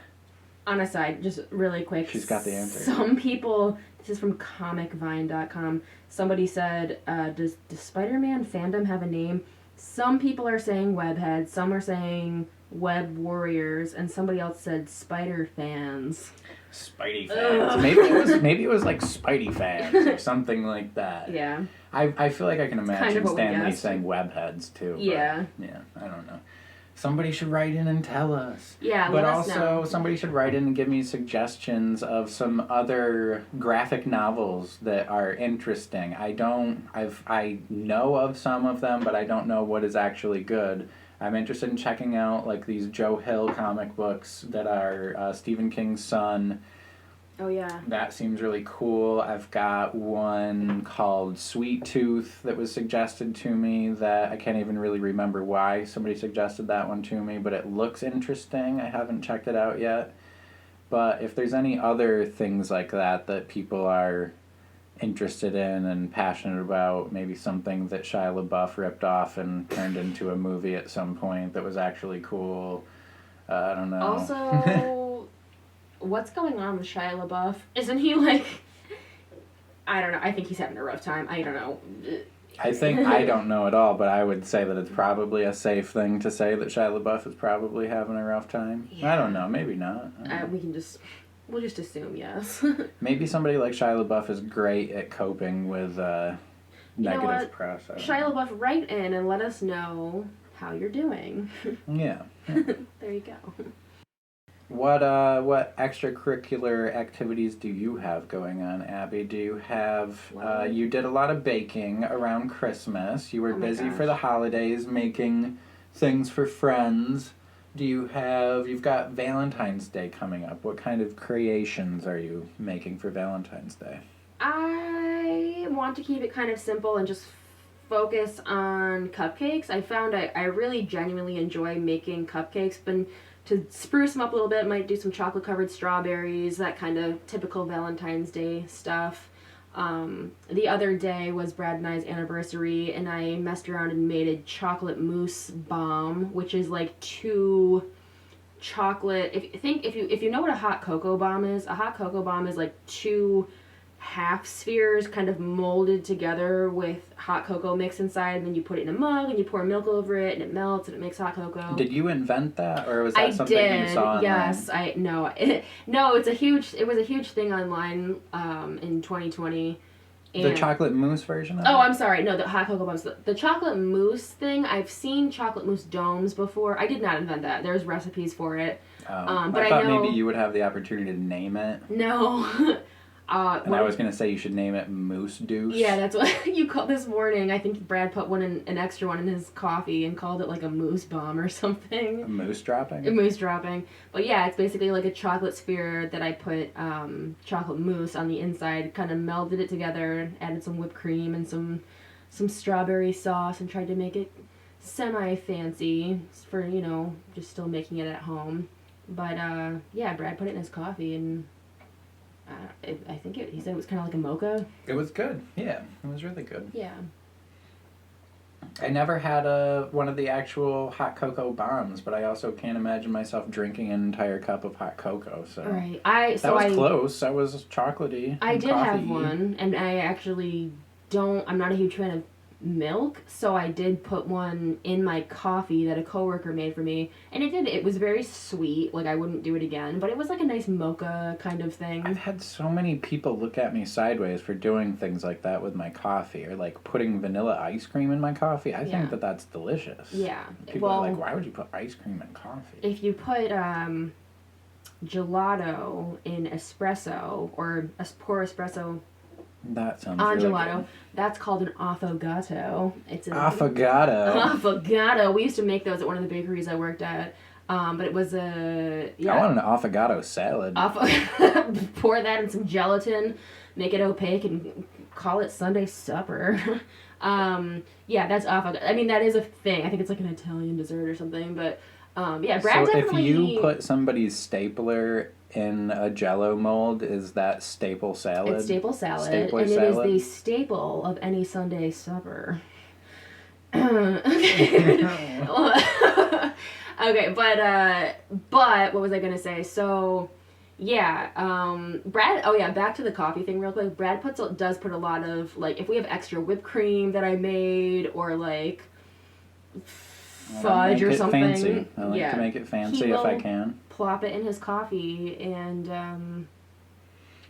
On a side, just really quick. She's got the answer. Some people, this is from comicvine.com, somebody said, does Spider-Man fandom have a name? Some people are saying webheads, some are saying web warriors, and somebody else said spider fans. Spidey fans. Maybe it was like Spidey fans or something like that. Yeah. I feel like I can imagine Stanley guessed. saying webheads too. Yeah. Yeah, I don't know. Somebody should write in and tell us. Yeah, but let us also know. somebody should write in and give me suggestions of some other graphic novels that are interesting. I know of some of them, but I don't know what is actually good. I'm interested in checking out like these Joe Hill comic books that are Stephen King's son. Oh, yeah. That seems really cool. I've got one called Sweet Tooth that was suggested to me that I can't even really remember why somebody suggested that one to me, but it looks interesting. I haven't checked it out yet. But if there's any other things like that that people are interested in and passionate about, maybe something that Shia LaBeouf ripped off and turned into a movie at some point that was actually cool. I don't know. Also, what's going on with Shia LaBeouf? Isn't he like... I don't know. I think he's having a rough time. I don't know. I don't know at all, but I would say that it's probably a safe thing to say that Shia LaBeouf is probably having a rough time. Yeah. I don't know. Maybe not. We'll just assume yes. Maybe somebody like Shia LaBeouf is great at coping with negative press. Shia LaBeouf, write in and let us know how you're doing. Yeah. There you go. What extracurricular activities do you have going on, Abby? Do you have you did a lot of baking around Christmas. You were busy for the holidays making things for friends. You've got Valentine's Day coming up. What kind of creations are you making for Valentine's Day? I want to keep it kind of simple and just focus on cupcakes. I found I really genuinely enjoy making cupcakes, but to spruce them up a little bit, I might do some chocolate-covered strawberries, that kind of typical Valentine's Day stuff. The other day was Brad and I's anniversary, and I messed around and made a chocolate mousse bomb, which is like two chocolate... If you know what a hot cocoa bomb is, a hot cocoa bomb is like two half spheres kind of molded together with hot cocoa mix inside, and then you put it in a mug and you pour milk over it and it melts and it makes hot cocoa. Did you invent that, or was that something you saw online? Yes, it was a huge thing online in 2020. And the chocolate mousse version of it? Oh, I'm sorry. No, the hot cocoa bombs. The chocolate mousse thing, I've seen chocolate mousse domes before. I did not invent that. There's recipes for it. Oh, but I thought know, maybe you would have the opportunity to name it. No. And I was going to say you should name it Moose Deuce. Yeah, that's what you called this morning. I think Brad put an extra one in his coffee and called it like a moose bomb or something. A moose dropping? A moose dropping. But yeah, it's basically like a chocolate sphere that I put chocolate mousse on the inside, kind of melded it together, added some whipped cream and some strawberry sauce, and tried to make it semi-fancy for, just still making it at home. But yeah, Brad put it in his coffee, and I think he said it was kind of like a mocha. It was good. Yeah, it was really good. Yeah. I never had one of the actual hot cocoa bombs, but I also can't imagine myself drinking an entire cup of hot cocoa. So right. That was close. That was chocolatey. I did coffee. have one, and I actually I'm not a huge fan of milk, so I did put one in my coffee that a coworker made for me, and it was very sweet. Like, I wouldn't do it again, but it was like a nice mocha kind of thing. I've had so many people look at me sideways for doing things like that with my coffee, or like putting vanilla ice cream in my coffee. I think that's delicious. Yeah. People are like, why would you put ice cream in coffee? If you put gelato in espresso, or pour espresso That sounds on really gelato. good. That's called an affogato. It's an Affogato. affogato. We used to make those at one of the bakeries I worked at. But it was a I want an affogato salad. Pour that in some gelatin, make it opaque, and call it Sunday supper. That's affogato. I mean, that is a thing. I think it's like an Italian dessert or something. But Brad So if definitely. you put somebody's stapler in a jello mold, is that staple salad? It's staple salad, Stapler and salad? it is the staple of any Sunday supper. Okay. Okay, but what was I gonna say? So, Brad. Oh yeah, back to the coffee thing real quick. Brad does put a lot of, like, if we have extra whipped cream that I made, or like fudge or something. Fancy. I like to make it fancy if I can. Plop it in his coffee, and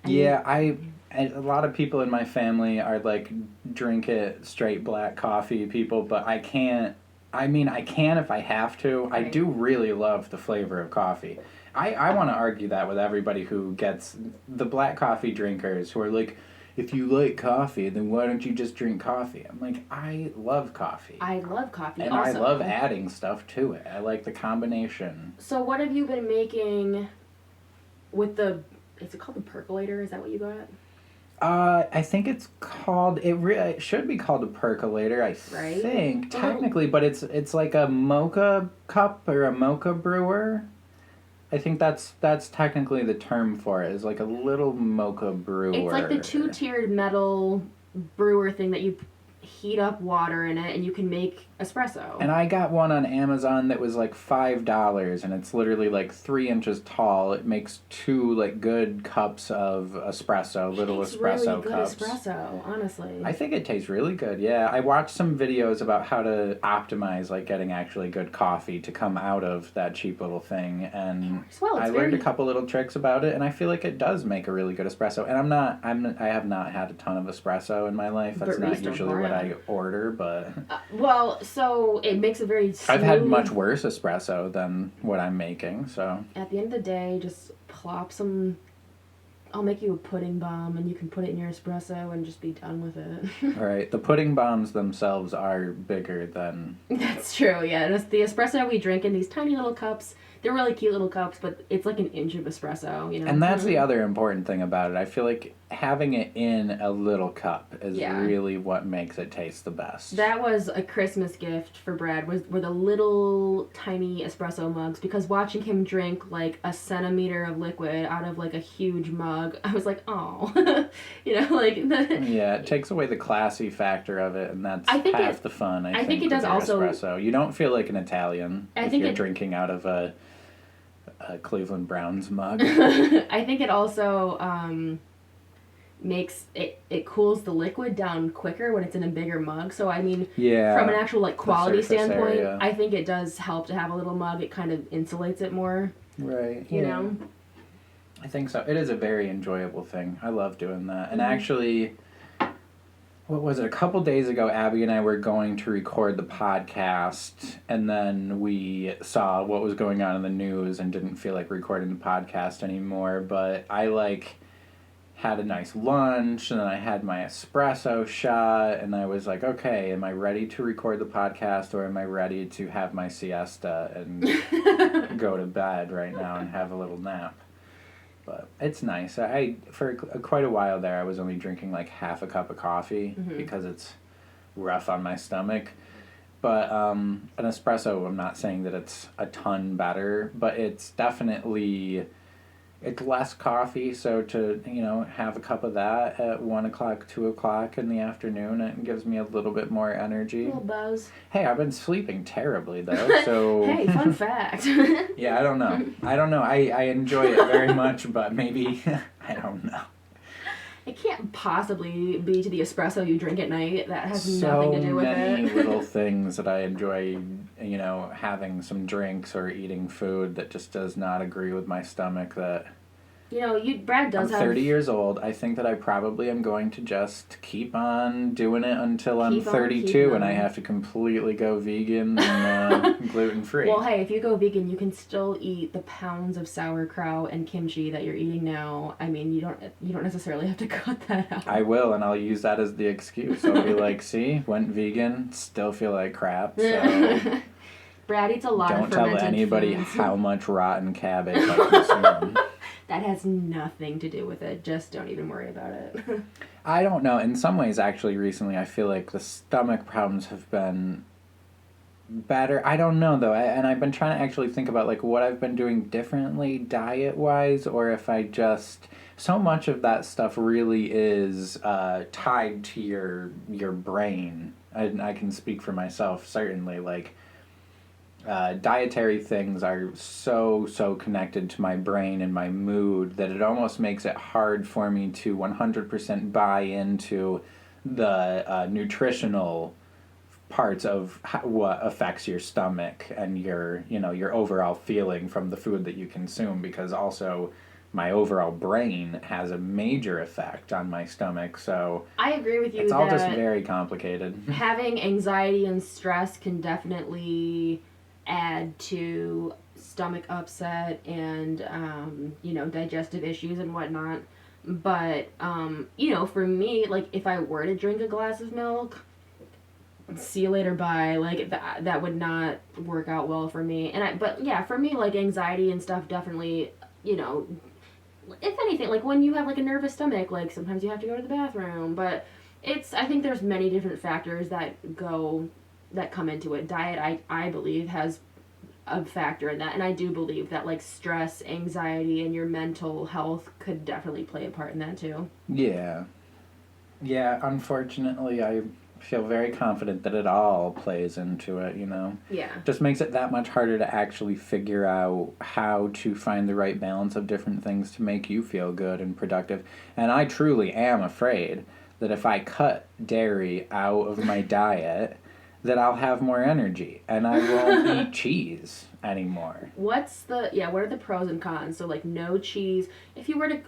a lot of people in my family are like drink it straight black coffee people, but I can't. I mean, I can if I have to. Right. I do really love the flavor of coffee. I want to argue that with everybody who gets the black coffee drinkers who are like, if you like coffee, then why don't you just drink coffee? I'm like, I love coffee. I love coffee And also. I love adding stuff to it. I like the combination. So what have you been making with the, is it called the percolator? Is that what you got? I think it's called, it should be called a percolator, I Right? think, technically, but it's like a mocha cup or a mocha brewer. I think that's technically the term for it, is like a little mocha brewer. It's like the 2-tiered metal brewer thing that you heat up water in it and you can make espresso. And I got one on Amazon that was like $5, and it's literally like 3 inches tall. It makes 2 like good cups of espresso, little It's espresso really good cups. espresso, honestly. I think it tastes really good. Yeah, I watched some videos about how to optimize like getting actually good coffee to come out of that cheap little thing, and Well, it's I learned very- a couple little tricks about it, and I feel like it does make a really good espresso. And I have not had a ton of espresso in my life. That's not Barista usually what brand. I order, but So it makes a very smooth... I've had much worse espresso than what I'm making. So At the end of the day, just plop some... I'll make you a pudding bomb, and you can put it in your espresso and just be done with it. all right, the pudding bombs themselves are bigger than. That's true, yeah. The espresso we drink in these tiny little cups, they're really cute little cups, but it's like an inch of espresso, you know? And that's the other important thing about it. I feel like having it in a little cup is Yeah. really what makes it taste the best. That was a Christmas gift for Brad, were the little tiny espresso mugs, because watching him drink like a centimeter of liquid out of like a huge mug, I was like, oh. You know, like... Yeah, it takes away the classy factor of it, and that's I think half the fun, I think it with does your also- espresso. You don't feel like an Italian I if think you're it- drinking out of a Cleveland Browns mug. I think it also makes it cools the liquid down quicker when it's in a bigger mug. So I mean, Yeah. from an actual like quality surface standpoint, area. I think it does help to have a little mug. It kind of insulates it more, Right. you know. I think so. It is a very enjoyable thing. I love doing that. And Mhm. actually, what was it? A couple days ago, Abby and I were going to record the podcast, and then we saw what was going on in the news and didn't feel like recording the podcast anymore. But I had a nice lunch, and then I had my espresso shot, and I was like, okay, am I ready to record the podcast, or am I ready to have my siesta and go to bed right now and have a little nap? But it's nice. For quite a while there, I was only drinking like half a cup of coffee because it's rough on my stomach. But an espresso, I'm not saying that it's a ton better, but it's definitely, it's less coffee. So to, have a cup of that at 1 o'clock, 2 o'clock in the afternoon, it gives me a little bit more energy. A little buzz. Hey, I've been sleeping terribly though, so... Hey, fun fact. Yeah, I don't know. I enjoy it very much, but maybe, I don't know. It can't possibly be to the espresso you drink at night. That has nothing to do with So many it. little things that I enjoy, having some drinks or eating food that just does not agree with my stomach that You know, Brad does I'm have... 30 years old. I think that I probably am going to just keep on doing it until I'm 32 and I have to completely go vegan and gluten-free. Well, hey, if you go vegan, you can still eat the pounds of sauerkraut and kimchi that you're eating now. I mean, you don't necessarily have to cut that out. I will, and I'll use that as the excuse. I'll be like, see, went vegan, still feel like crap, so... Brad eats a lot of fermented Don't tell anybody foods. how much rotten cabbage I consume. That has nothing to do with it. Just don't even worry about it. I don't know. In some ways, actually, recently, I feel like the stomach problems have been better. I don't know, though. And I've been trying to actually think about, like, what I've been doing differently diet-wise, or if I just... So much of that stuff really is tied to your brain. I can speak for myself, certainly. Like, dietary things are so connected to my brain and my mood that it almost makes it hard for me to 100% buy into the nutritional parts of what affects your stomach and your overall feeling from the food that you consume, because also my overall brain has a major effect on my stomach. So I agree with you. It's all just very complicated. Having anxiety and stress can definitely add to stomach upset and digestive issues and whatnot. But for me, like, if I were to drink a glass of milk, see you later, bye. Like, that would not work out well for me. But for me, like, anxiety and stuff definitely, if anything, like, when you have, like, a nervous stomach, like, sometimes you have to go to the bathroom. But I think there's many different factors that come into it. Diet, I believe, has a factor in that, and I do believe that, like, stress, anxiety, and your mental health could definitely play a part in that too. Yeah, unfortunately, I feel very confident that it all plays into it, Yeah. Just makes it that much harder to actually figure out how to find the right balance of different things to make you feel good and productive. And I truly am afraid that if I cut dairy out of my diet, that I'll have more energy and I won't eat cheese anymore. What are the pros and cons? So, like, no cheese. If you were to...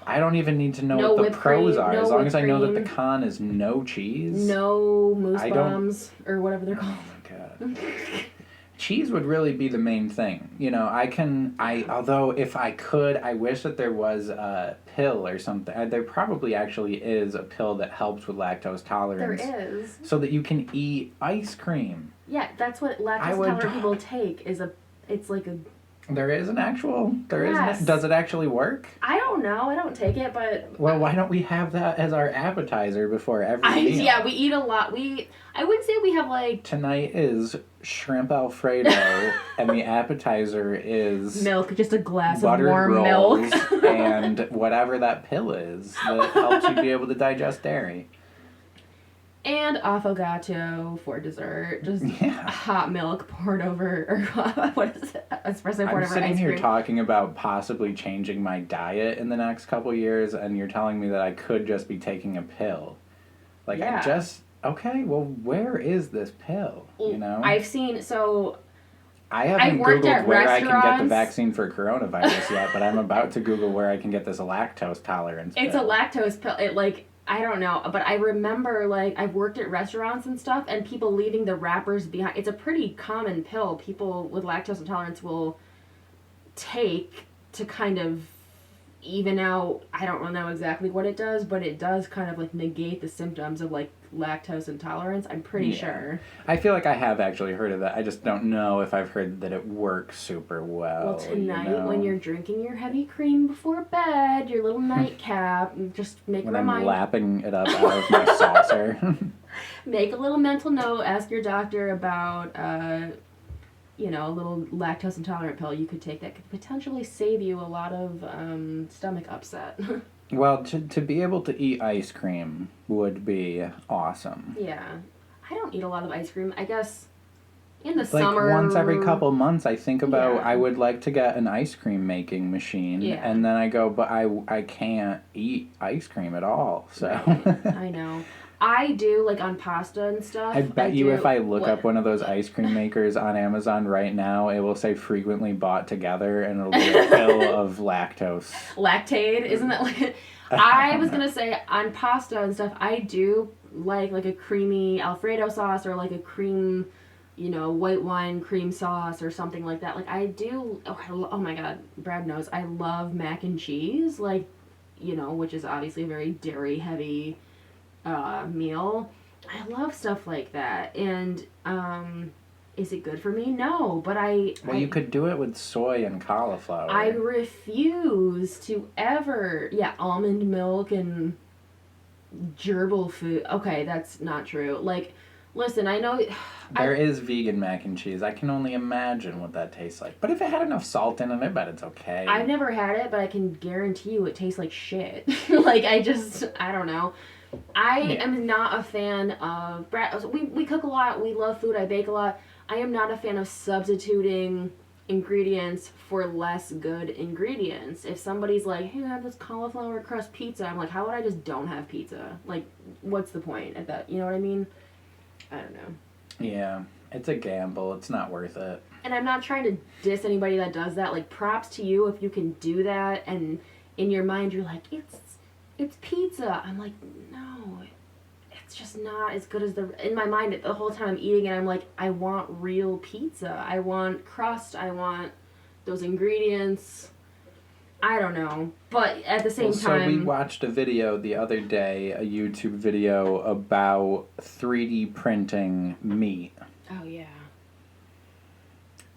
I don't even need to know No what the whipped pros cream, are. no As long as I know that whipped the con is no cheese. No moose I don't- bombs, or whatever they're called. Oh my god. Cheese would really be the main thing. Although if I could, I wish that there was a pill or something. There probably actually is a pill that helps with lactose tolerance. There is. So that you can eat ice cream. Yeah, that's what lactose tolerant people take, it's like a... There is an actual... Yes. Does it actually work? I don't know, I don't take it, but... Well, why don't we have that as our appetizer before every meal? Yeah, we eat a lot. I wouldn't say we have, like... Tonight is shrimp Alfredo, and the appetizer is... milk, just a glass of buttered warm rolls milk. and whatever that pill is that helps you be able to digest dairy. And affogato for dessert. Just hot milk poured over, or what is it? Espresso poured over ice cream. I'm sitting here talking about possibly changing my diet in the next couple years, and you're telling me that I could just be taking a pill. Like, Yeah. Okay, well, where is this pill, I've seen, so... I haven't worked Googled at where I can get the restaurants. vaccine for coronavirus yet, but I'm about to Google where I can get this lactose tolerance It's a pill. lactose pill. I don't know, but I remember, like, I've worked at restaurants and stuff, and people leaving the wrappers behind. It's a pretty common pill people with lactose intolerance will take to kind of even out. I don't know exactly what it does, but it does kind of, like, negate the symptoms of, like, lactose intolerance. I'm pretty sure. I feel like I have actually heard of that. I just don't know if I've heard that it works super well. Well, tonight, when you're drinking your heavy cream before bed, your little nightcap, just make a when I'm reminder. lapping it up out of my saucer. Make a little mental note. Ask your doctor about, a little lactose intolerant pill you could take that could potentially save you a lot of stomach upset. Well, to be able to eat ice cream would be awesome. Yeah. I don't eat a lot of ice cream. I guess in the Like summer... once every couple months, I think about Yeah. I would like to get an ice cream making machine. Yeah. And then I go, but I can't eat ice cream at all. So Right. I know. I do, like, on pasta and stuff. I bet you do, if I look what- up one of those ice cream makers on Amazon right now, it will say frequently bought together, and it'll be a pill of lactose. Lactate, isn't that like... I was gonna say, on pasta and stuff, I do like a creamy Alfredo sauce or like a cream, white wine cream sauce or something like that. Like, I do... Oh my god, Brad knows. I love mac and cheese, like, which is obviously a very dairy-heavy meal. I love stuff like that. And is it good for me? No, but Well, you could do it with soy and cauliflower. I refuse to ever... Yeah, almond milk and gerbil food. Okay, that's not true. Like, listen, I know... There is vegan mac and cheese. I can only imagine what that tastes like. But if it had enough salt in it, I bet it's okay. I've never had it, but I can guarantee you it tastes like shit. Like, I don't know. I am not a fan of... We cook a lot. We love food. I bake a lot. I am not a fan of substituting ingredients for less good ingredients. If somebody's like, hey, I have this cauliflower crust pizza, I'm like, how would I just don't have pizza? Like, what's the point at that? You know what I mean? I don't know. Yeah, it's a gamble. It's not worth it. And I'm not trying to diss anybody that does that. Like, props to you if you can do that, and in your mind you're like, it's pizza. I'm like, no, it's just not as good as in my mind, the whole time I'm eating it, I'm like, I want real pizza. I want crust. I want those ingredients. I don't know. But at the same time... So we watched a video the other day, a YouTube video about 3D printing meat. Oh, yeah.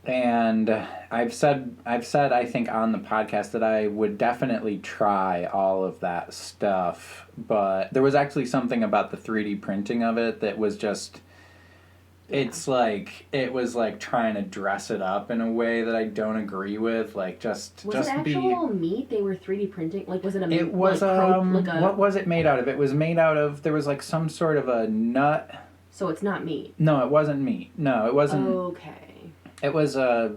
And I've said I think on the podcast that I would definitely try all of that stuff, but there was actually something about the 3D printing of it that was just it was like trying to dress it up in a way that I don't agree with, like Was it actual meat they were 3D printing? Like, was it a meat? It was what was it made out of? It was made out of, there was like some sort of a nut. So it's not meat. No, it wasn't meat. No, it wasn't. Okay. It was a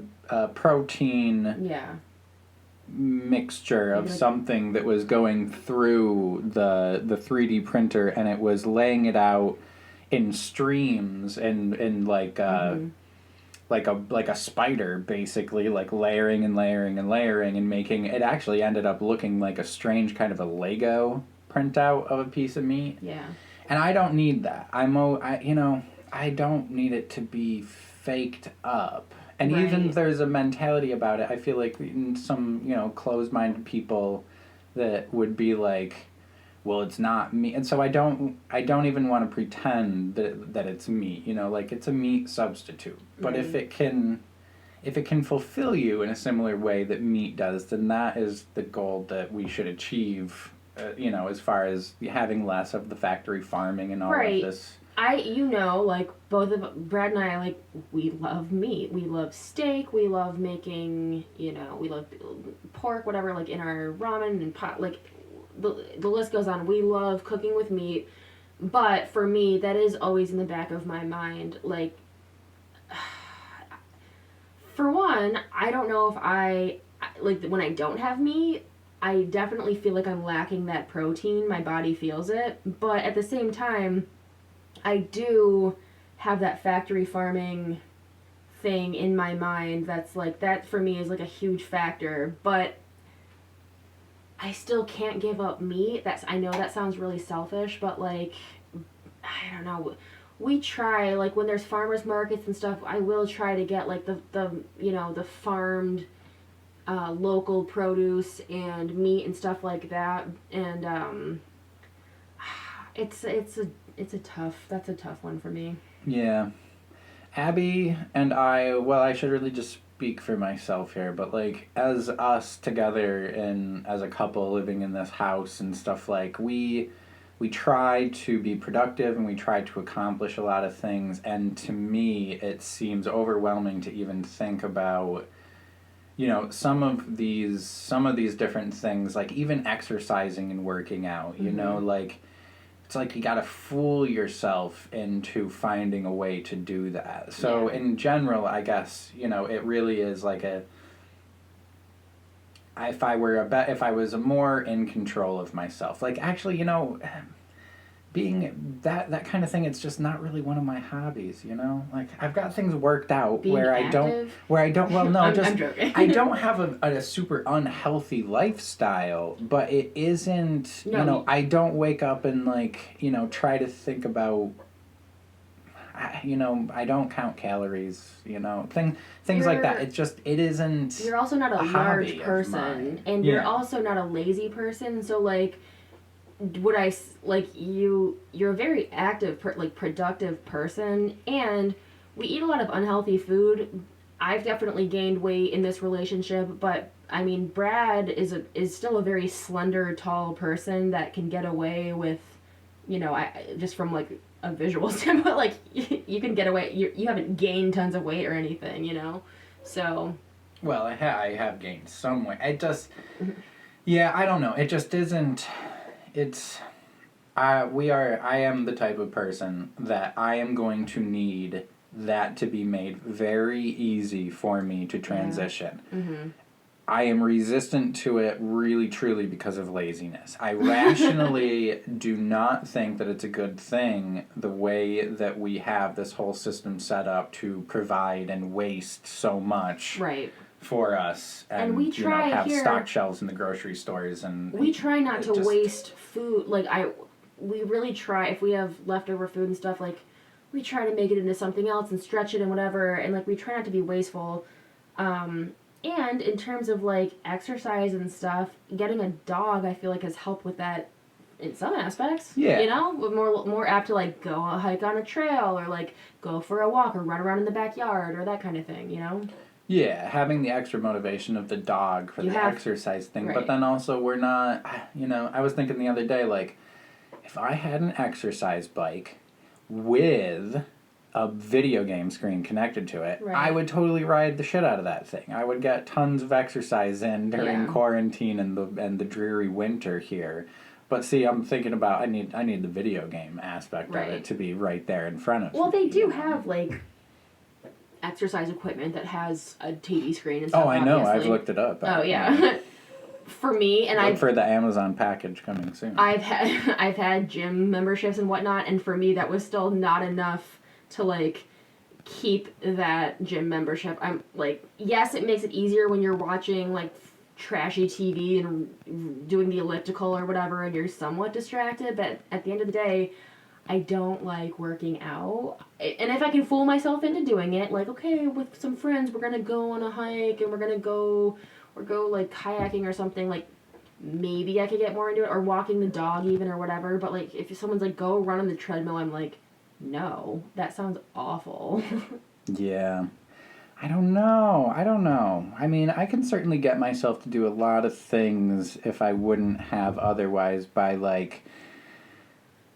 protein mixture of something that was going through the 3D printer, and it was laying it out in streams and like like a spider, basically, like layering and layering and layering, and making it actually ended up looking like a strange kind of a Lego printout of a piece of meat. Yeah. And I don't need that. I don't need it to be faked up. And even there's a mentality about it, I feel like in some, closed-minded people that would be like, well, it's not meat. And so I don't even want to pretend that it's meat, like it's a meat substitute. But if it can fulfill you in a similar way that meat does, then that is the goal that we should achieve, as far as having less of the factory farming and all of this. Like, both of Brad and I, like, we love meat. We love steak. We love making, we love pork, whatever, like, in our ramen and pot. Like, the list goes on. We love cooking with meat. But for me, that is always in the back of my mind. Like, for one, I don't know if when I don't have meat, I definitely feel like I'm lacking that protein. My body feels it. But at the same time, I do have that factory farming thing in my mind that's like, that for me is like a huge factor, but I still can't give up meat. I know that sounds really selfish, but like, I don't know. We try, like, when there's farmers markets and stuff, I will try to get like the farmed local produce and meat and stuff like that. And that's a tough one for me. Yeah. Abby and I should really just speak for myself here, but like, as us together and as a couple living in this house and stuff, like, we try to be productive and we try to accomplish a lot of things, and to me it seems overwhelming to even think about some of these different things, like even exercising and working out, like, it's like you gotta fool yourself into finding a way to do that. So in general, I guess, it really is like if I was more in control of myself, like, actually, being that kind of thing, it's just not really one of my hobbies, you know? Like, I've got things worked out Being where active? I don't, well, no, I'm joking. I don't have a super unhealthy lifestyle, but it isn't, No, you know, I don't wake up and, like, you know, try to think about, you know, I don't count calories, you know, things like that. It isn't. You're also not a a large hobby of person, mine. and you're Yeah. also not a lazy person. So like, you're a very active, productive person, and we eat a lot of unhealthy food. I've definitely gained weight in this relationship, but I mean, Brad is still a very slender, tall person that can get away with, you know, I just from like a visual standpoint, like you can get away. You haven't gained tons of weight or anything, you know, so. Well, I have gained some weight. It just, yeah, I don't know. It just isn't. It's, I am the type of person that I am going to need that to be made very easy for me to transition. Yeah. Mm-hmm. I am resistant to it really truly because of laziness. I rationally do not think that it's a good thing the way that we have this whole system set up to provide and waste so much. Right. For us, and we you know, try have here, stock shelves in the grocery stores, and we try not to just waste food. Like we really try, if we have leftover food and stuff, like we try to make it into something else and stretch it and whatever, and like we try not to be wasteful. And in terms of like exercise and stuff, getting a dog, I feel like has helped with that in some aspects. Yeah. You know, we're more apt to like go hike on a trail or like go for a walk or run around in the backyard or that kind of thing. You know. Yeah, having the extra motivation of the dog for the exercise thing, right. But then also we're not, you know, I was thinking the other day, like, if I had an exercise bike with a video game screen connected to it, right. I would totally ride the shit out of that thing. I would get tons of exercise in during quarantine and the dreary winter here. But see, I'm thinking about I need the video game aspect of it to be right there in front of me. Well, they do have like exercise equipment that has a TV screen and stuff. Oh, I know. Obviously. I've looked it up. Oh yeah. For me, and Look for the Amazon package coming soon. I've had gym memberships and whatnot, and for me that was still not enough to like keep that gym membership. I'm like, yes, it makes it easier when you're watching like trashy TV and doing the elliptical or whatever, and you're somewhat distracted. But at the end of the day, I don't like working out. And if I can fool myself into doing it, like, okay, with some friends, we're going to go on a hike and we're going to go like kayaking or something, like maybe I could get more into it, or walking the dog even or whatever. But like if someone's like, go run on the treadmill, I'm like, no, that sounds awful. Yeah. I don't know. I mean, I can certainly get myself to do a lot of things if I wouldn't have otherwise by like...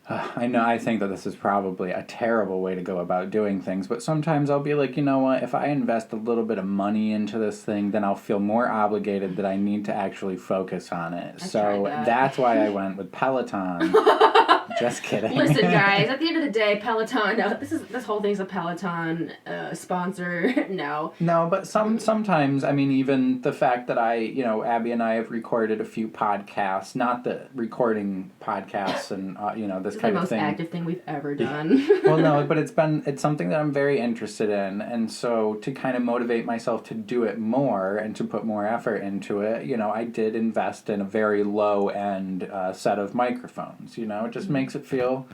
I think that this is probably a terrible way to go about doing things, but sometimes I'll be like, you know what, if I invest a little bit of money into this thing, then I'll feel more obligated that I need to actually focus on it. So that's why I went with Peloton. Just kidding. Listen, guys, at the end of the day, Peloton, no, this whole thing's a Peloton sponsor. No, but sometimes, I mean, even the fact that Abby and I have recorded a few podcasts, not the recording podcasts and, this kind of thing. The most active thing we've ever done. Well, no, but it's something that I'm very interested in, and so to kind of motivate myself to do it more and to put more effort into it, I did invest in a very low-end set of microphones, it just makes it feel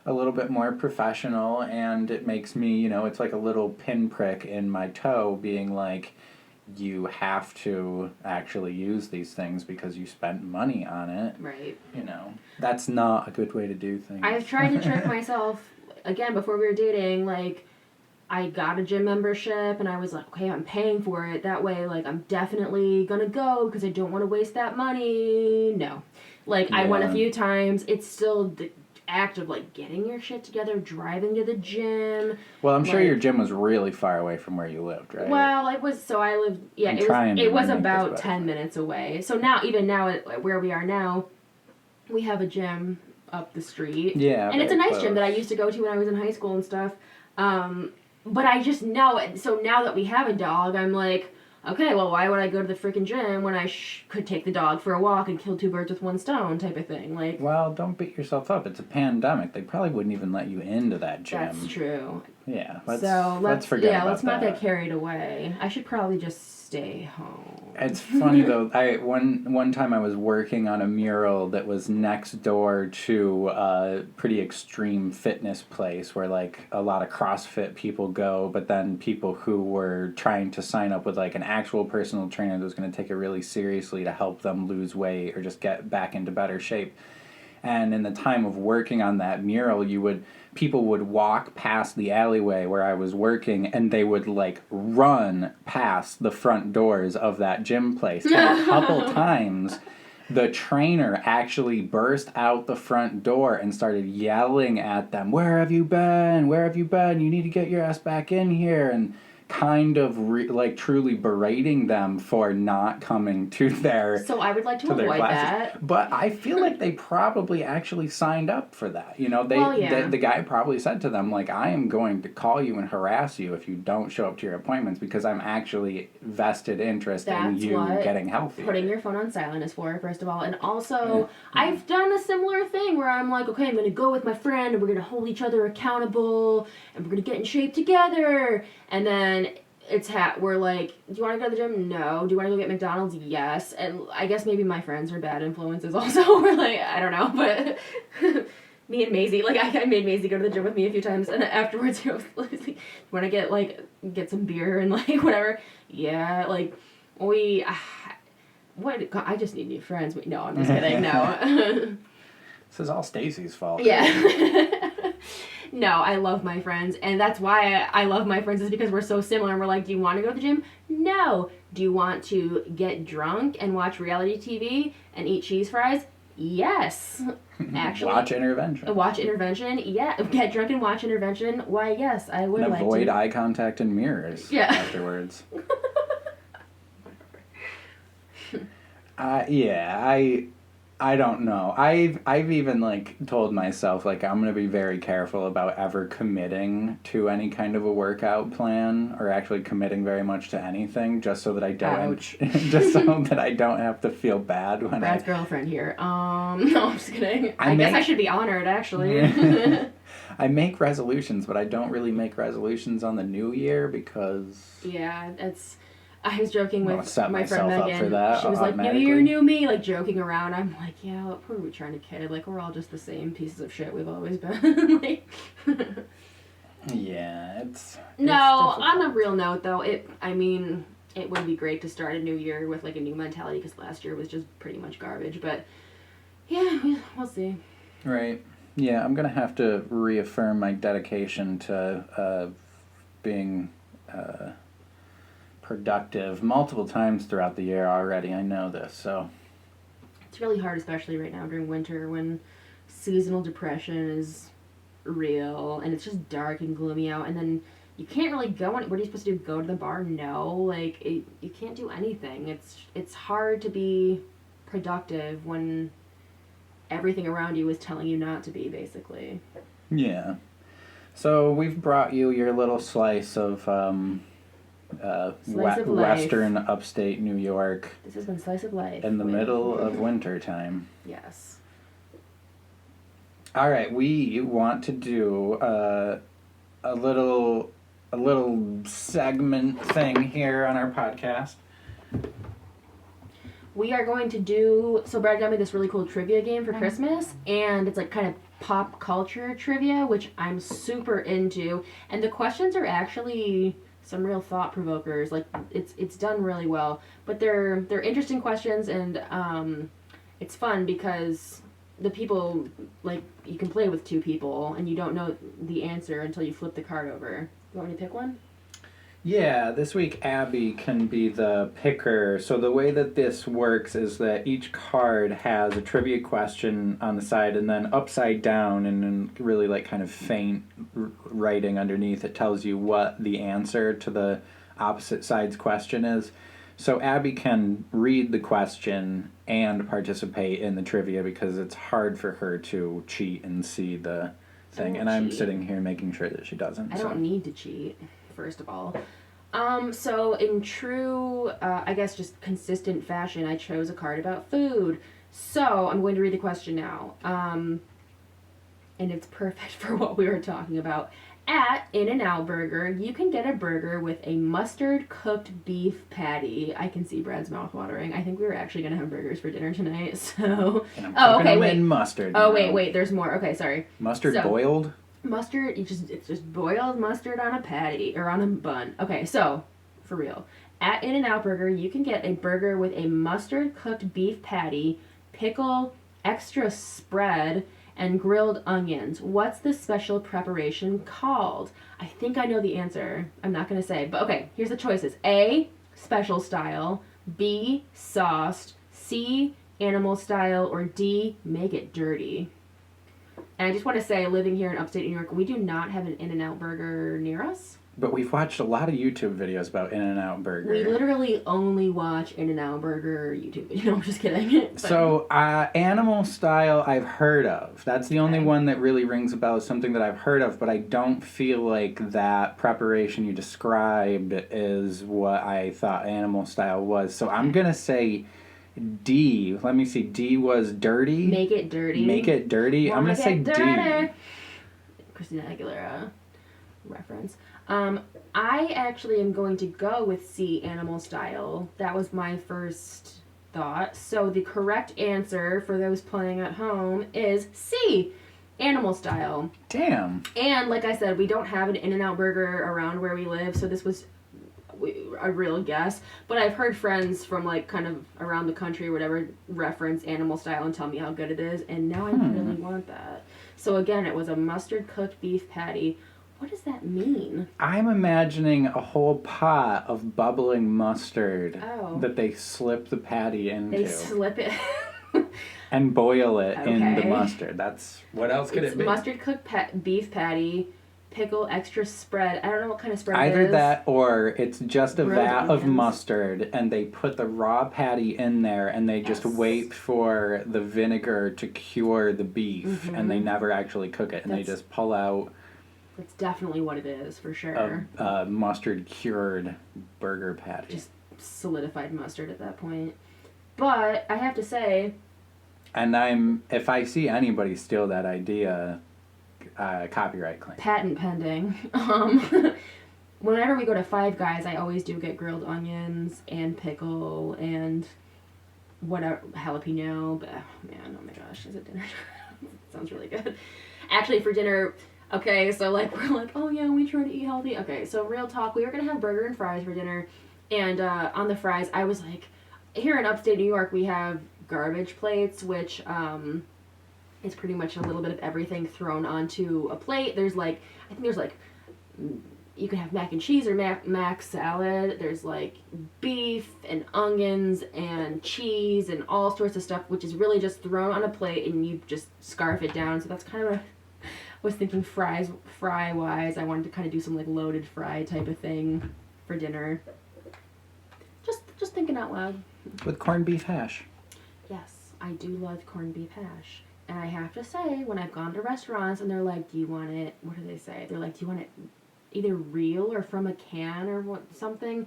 a little bit more professional, and it makes me, it's like a little pinprick in my toe being like, you have to actually use these things because you spent money on it. Right. That's not a good way to do things. I've tried to trick myself, again, before we were dating, like, I got a gym membership, and I was like, okay, I'm paying for it. That way, like, I'm definitely gonna go because I don't want to waste that money. No. Like, I went a few times. It's still the act of, like, getting your shit together, driving to the gym. Well, I'm sure your gym was really far away from where you lived, right? Well, it was, so I lived, it was about 10 minutes away. So now, even now, where we are now, we have a gym up the street. Yeah. And it's a nice gym that I used to go to when I was in high school and stuff. But I just know, so now that we have a dog, I'm like, okay, well, why would I go to the freaking gym when I could take the dog for a walk and kill two birds with one stone type of thing? Like, well, don't beat yourself up. It's a pandemic. They probably wouldn't even let you into that gym. that's true. Yeah, let's forget about let's not that. get carried away. I should probably just stay home. It's funny though. One time I was working on a mural that was next door to a pretty extreme fitness place where like a lot of CrossFit people go, but then people who were trying to sign up with like an actual personal trainer that was going to take it really seriously to help them lose weight or just get back into better shape. And in the time of working on that mural, people would walk past the alleyway where I was working, and they would like run past the front doors of that gym place. And a couple times, the trainer actually burst out the front door and started yelling at them, "Where have you been? Where have you been? You need to get your ass back in here." And kind of truly berating them for not coming to their So I would like to their avoid classes. that. But I feel like they probably actually signed up for that. You know, the guy probably said to them, like, I am going to call you and harass you if you don't show up to your appointments because I'm actually vested interest in you getting healthy. Putting your phone on silent is for, first of all. And also, I've done a similar thing where I'm like, okay, I'm going to go with my friend and we're going to hold each other accountable and we're going to get in shape together. And then we're like, do you want to go to the gym? No. Do you want to go get McDonald's? Yes. And I guess maybe my friends are bad influences also. We're like, I don't know, but me and Maisie, like I made Maisie go to the gym with me a few times, and afterwards I was like, want to get some beer and like whatever. Yeah, like I just need new friends. No, I'm just kidding. No. This is all Stacy's fault. Yeah. No, I love my friends, and that's why I love my friends is because we're so similar. And we're like, do you want to go to the gym? No. Do you want to get drunk and watch reality TV and eat cheese fries? Yes. Actually. Watch Intervention. Watch Intervention? Yeah. Get drunk and watch Intervention? Why, yes, I would and like to. avoid eye contact in mirrors afterwards. I don't know. I've even like told myself like I'm gonna be very careful about ever committing to any kind of a workout plan or actually committing very much to anything, just so that I don't just so that I don't have to feel bad when Brad's girlfriend here. No, I'm just kidding. I guess I should be honored actually. I make resolutions, but I don't really make resolutions on the new year because I was joking with my friend Megan. For that, she was like, "New year, new me," like joking around. I'm like, "Yeah, what are we trying to kid? Like, we're all just the same pieces of shit we've always been." Like, yeah, it's no. difficult. On a real note, though, it would be great to start a new year with like a new mentality because last year was just pretty much garbage. But yeah, we'll see. Right. Yeah, I'm gonna have to reaffirm my dedication to being. Productive multiple times throughout the year already. I know this, so it's really hard, especially right now during winter when seasonal depression is real and it's just dark and gloomy out, and then you can't really go what are you supposed to do? Go to the bar? No, like you can't do anything. It's hard to be productive when everything around you is telling you not to be, basically. Yeah. So we've brought you your little slice of western upstate New York. This has been Slice of Life. In the middle of winter time. Yes. All right, we want to do a little segment thing here on our podcast. We are going to do, so Brad got me this really cool trivia game for Christmas, and it's like kind of pop culture trivia, which I'm super into, and the questions are actually some real thought provokers. Like it's done really well, but they're interesting questions, and it's fun because the people, like, you can play with two people and you don't know the answer until you flip the card over. You want me to pick one? Yeah, this week Abby can be the picker. So the way that this works is that each card has a trivia question on the side, and then upside down and in really like kind of faint writing underneath, it tells you what the answer to the opposite side's question is. So Abby can read the question and participate in the trivia because it's hard for her to cheat and see the thing. And I'm sitting here making sure that she doesn't. I don't need to cheat, first of all. So in true, I guess just consistent fashion, I chose a card about food. So I'm going to read the question now. And it's perfect for what we were talking about. At In-N-Out Burger, you can get a burger with a mustard cooked beef patty. I can see Brad's mouth watering. I think we were actually going to have burgers for dinner tonight, so... And I'm Oh, cooking okay, them wait. in mustard. Oh, now. wait, there's more. Okay, sorry. Mustard So- boiled? Mustard, it's just boiled mustard on a patty, or on a bun. Okay, so, for real. At In-N-Out Burger, you can get a burger with a mustard cooked beef patty, pickle, extra spread, and grilled onions. What's the special preparation called? I think I know the answer. I'm not going to say, but okay, here's the choices. A, special style. B, sauced. C, animal style. Or D, make it dirty. And I just want to say, living here in upstate New York, we do not have an In-N-Out Burger near us. But we've watched a lot of YouTube videos about In-N-Out Burger. We literally only watch In-N-Out Burger YouTube videos. No, I'm just kidding. But- So, animal style I've heard of. That's the only Okay. one that really rings a bell, something that I've heard of, but I don't feel like that preparation you described is what I thought animal style was. So I'm going to say D. Let me see. D was dirty. Make it dirty. Make it dirty. I'm going to say D. Christina Aguilera reference. I actually am going to go with C, animal style. That was my first thought. So the correct answer for those playing at home is C, animal style. Damn. And like I said, we don't have an In-N-Out Burger around where we live, so this was a real guess. But I've heard friends from like kind of around the country or whatever reference animal style and tell me how good it is, and now I really want that. So again, it was a mustard cooked beef patty. What does that mean? I'm imagining a whole pot of bubbling mustard Oh. that they slip the patty into. They slip it. and boil it in the Okay. mustard. That's what else could It's it be? mustard cooked beef patty, pickle, extra spread. I don't know what kind of spread it Either is. that or it's just a Grilled vat of onions. mustard and they put the raw patty in there and they just Yes. wait for the vinegar to cure the beef and they never actually cook it and they That's- just pull out That's definitely what it is, for sure. a mustard cured burger patty. Just solidified mustard at that point. But I have to say, And if I see anybody steal that idea, copyright claim. patent pending. Whenever we go to Five Guys, I always do get grilled onions and pickle and whatever, jalapeno. But oh man, oh my gosh, is it dinner? Sounds really good. Actually, for dinner, okay, so like we're like, oh yeah, we try to eat healthy. Okay, so real talk, we were gonna have burger and fries for dinner, and on the fries, I was like, here in upstate New York, we have garbage plates, which is pretty much a little bit of everything thrown onto a plate. There's like, I think there's like, you can have mac and cheese or mac salad. There's like beef and onions and cheese and all sorts of stuff, which is really just thrown on a plate and you just scarf it down. So that's kind of was thinking fry wise. I wanted to kind of do some like loaded fry type of thing for dinner. Just thinking out loud. With corned beef hash. Yes, I do love corned beef hash. And I have to say, when I've gone to restaurants and they're like, do you want it, what do they say? They're like, do you want it either real or from a can or what something?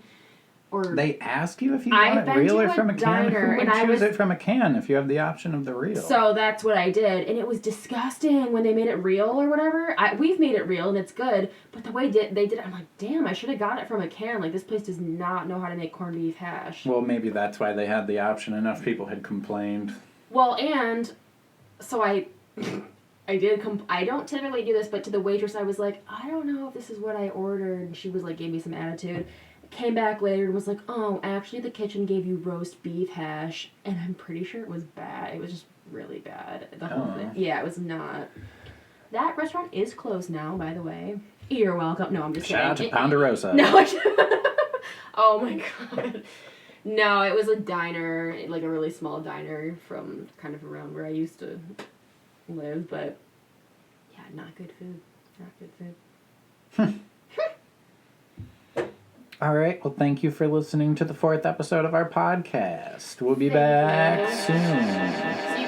Or They ask you if you I've want it been real to or a from a can. diner, Who would and I choose was- it from a can if you have the option of the real? So that's what I did, and it was disgusting when they made it real or whatever. We've made it real and it's good, but the way they did it, I'm like, damn, I should have got it from a can. Like, this place does not know how to make corned beef hash. Well, maybe that's why they had the option. Enough people had complained. Well, and so I did. I don't typically do this, but to the waitress, I was like, I don't know if this is what I ordered. And she was like, gave me some attitude. Came back later and was like, oh, actually, the kitchen gave you roast beef hash, and I'm pretty sure it was bad. It was just really bad. The whole thing. Yeah, it was not. That restaurant is closed now, by the way. You're welcome. No, I'm just Shout out kidding. to Ponderosa. No. Oh my god. No, it was a diner, like a really small diner from kind of around where I used to live, but yeah, not good food. Not good food. All right. Well, thank you for listening to the 4th episode of our podcast. We'll be Thank back you. soon. See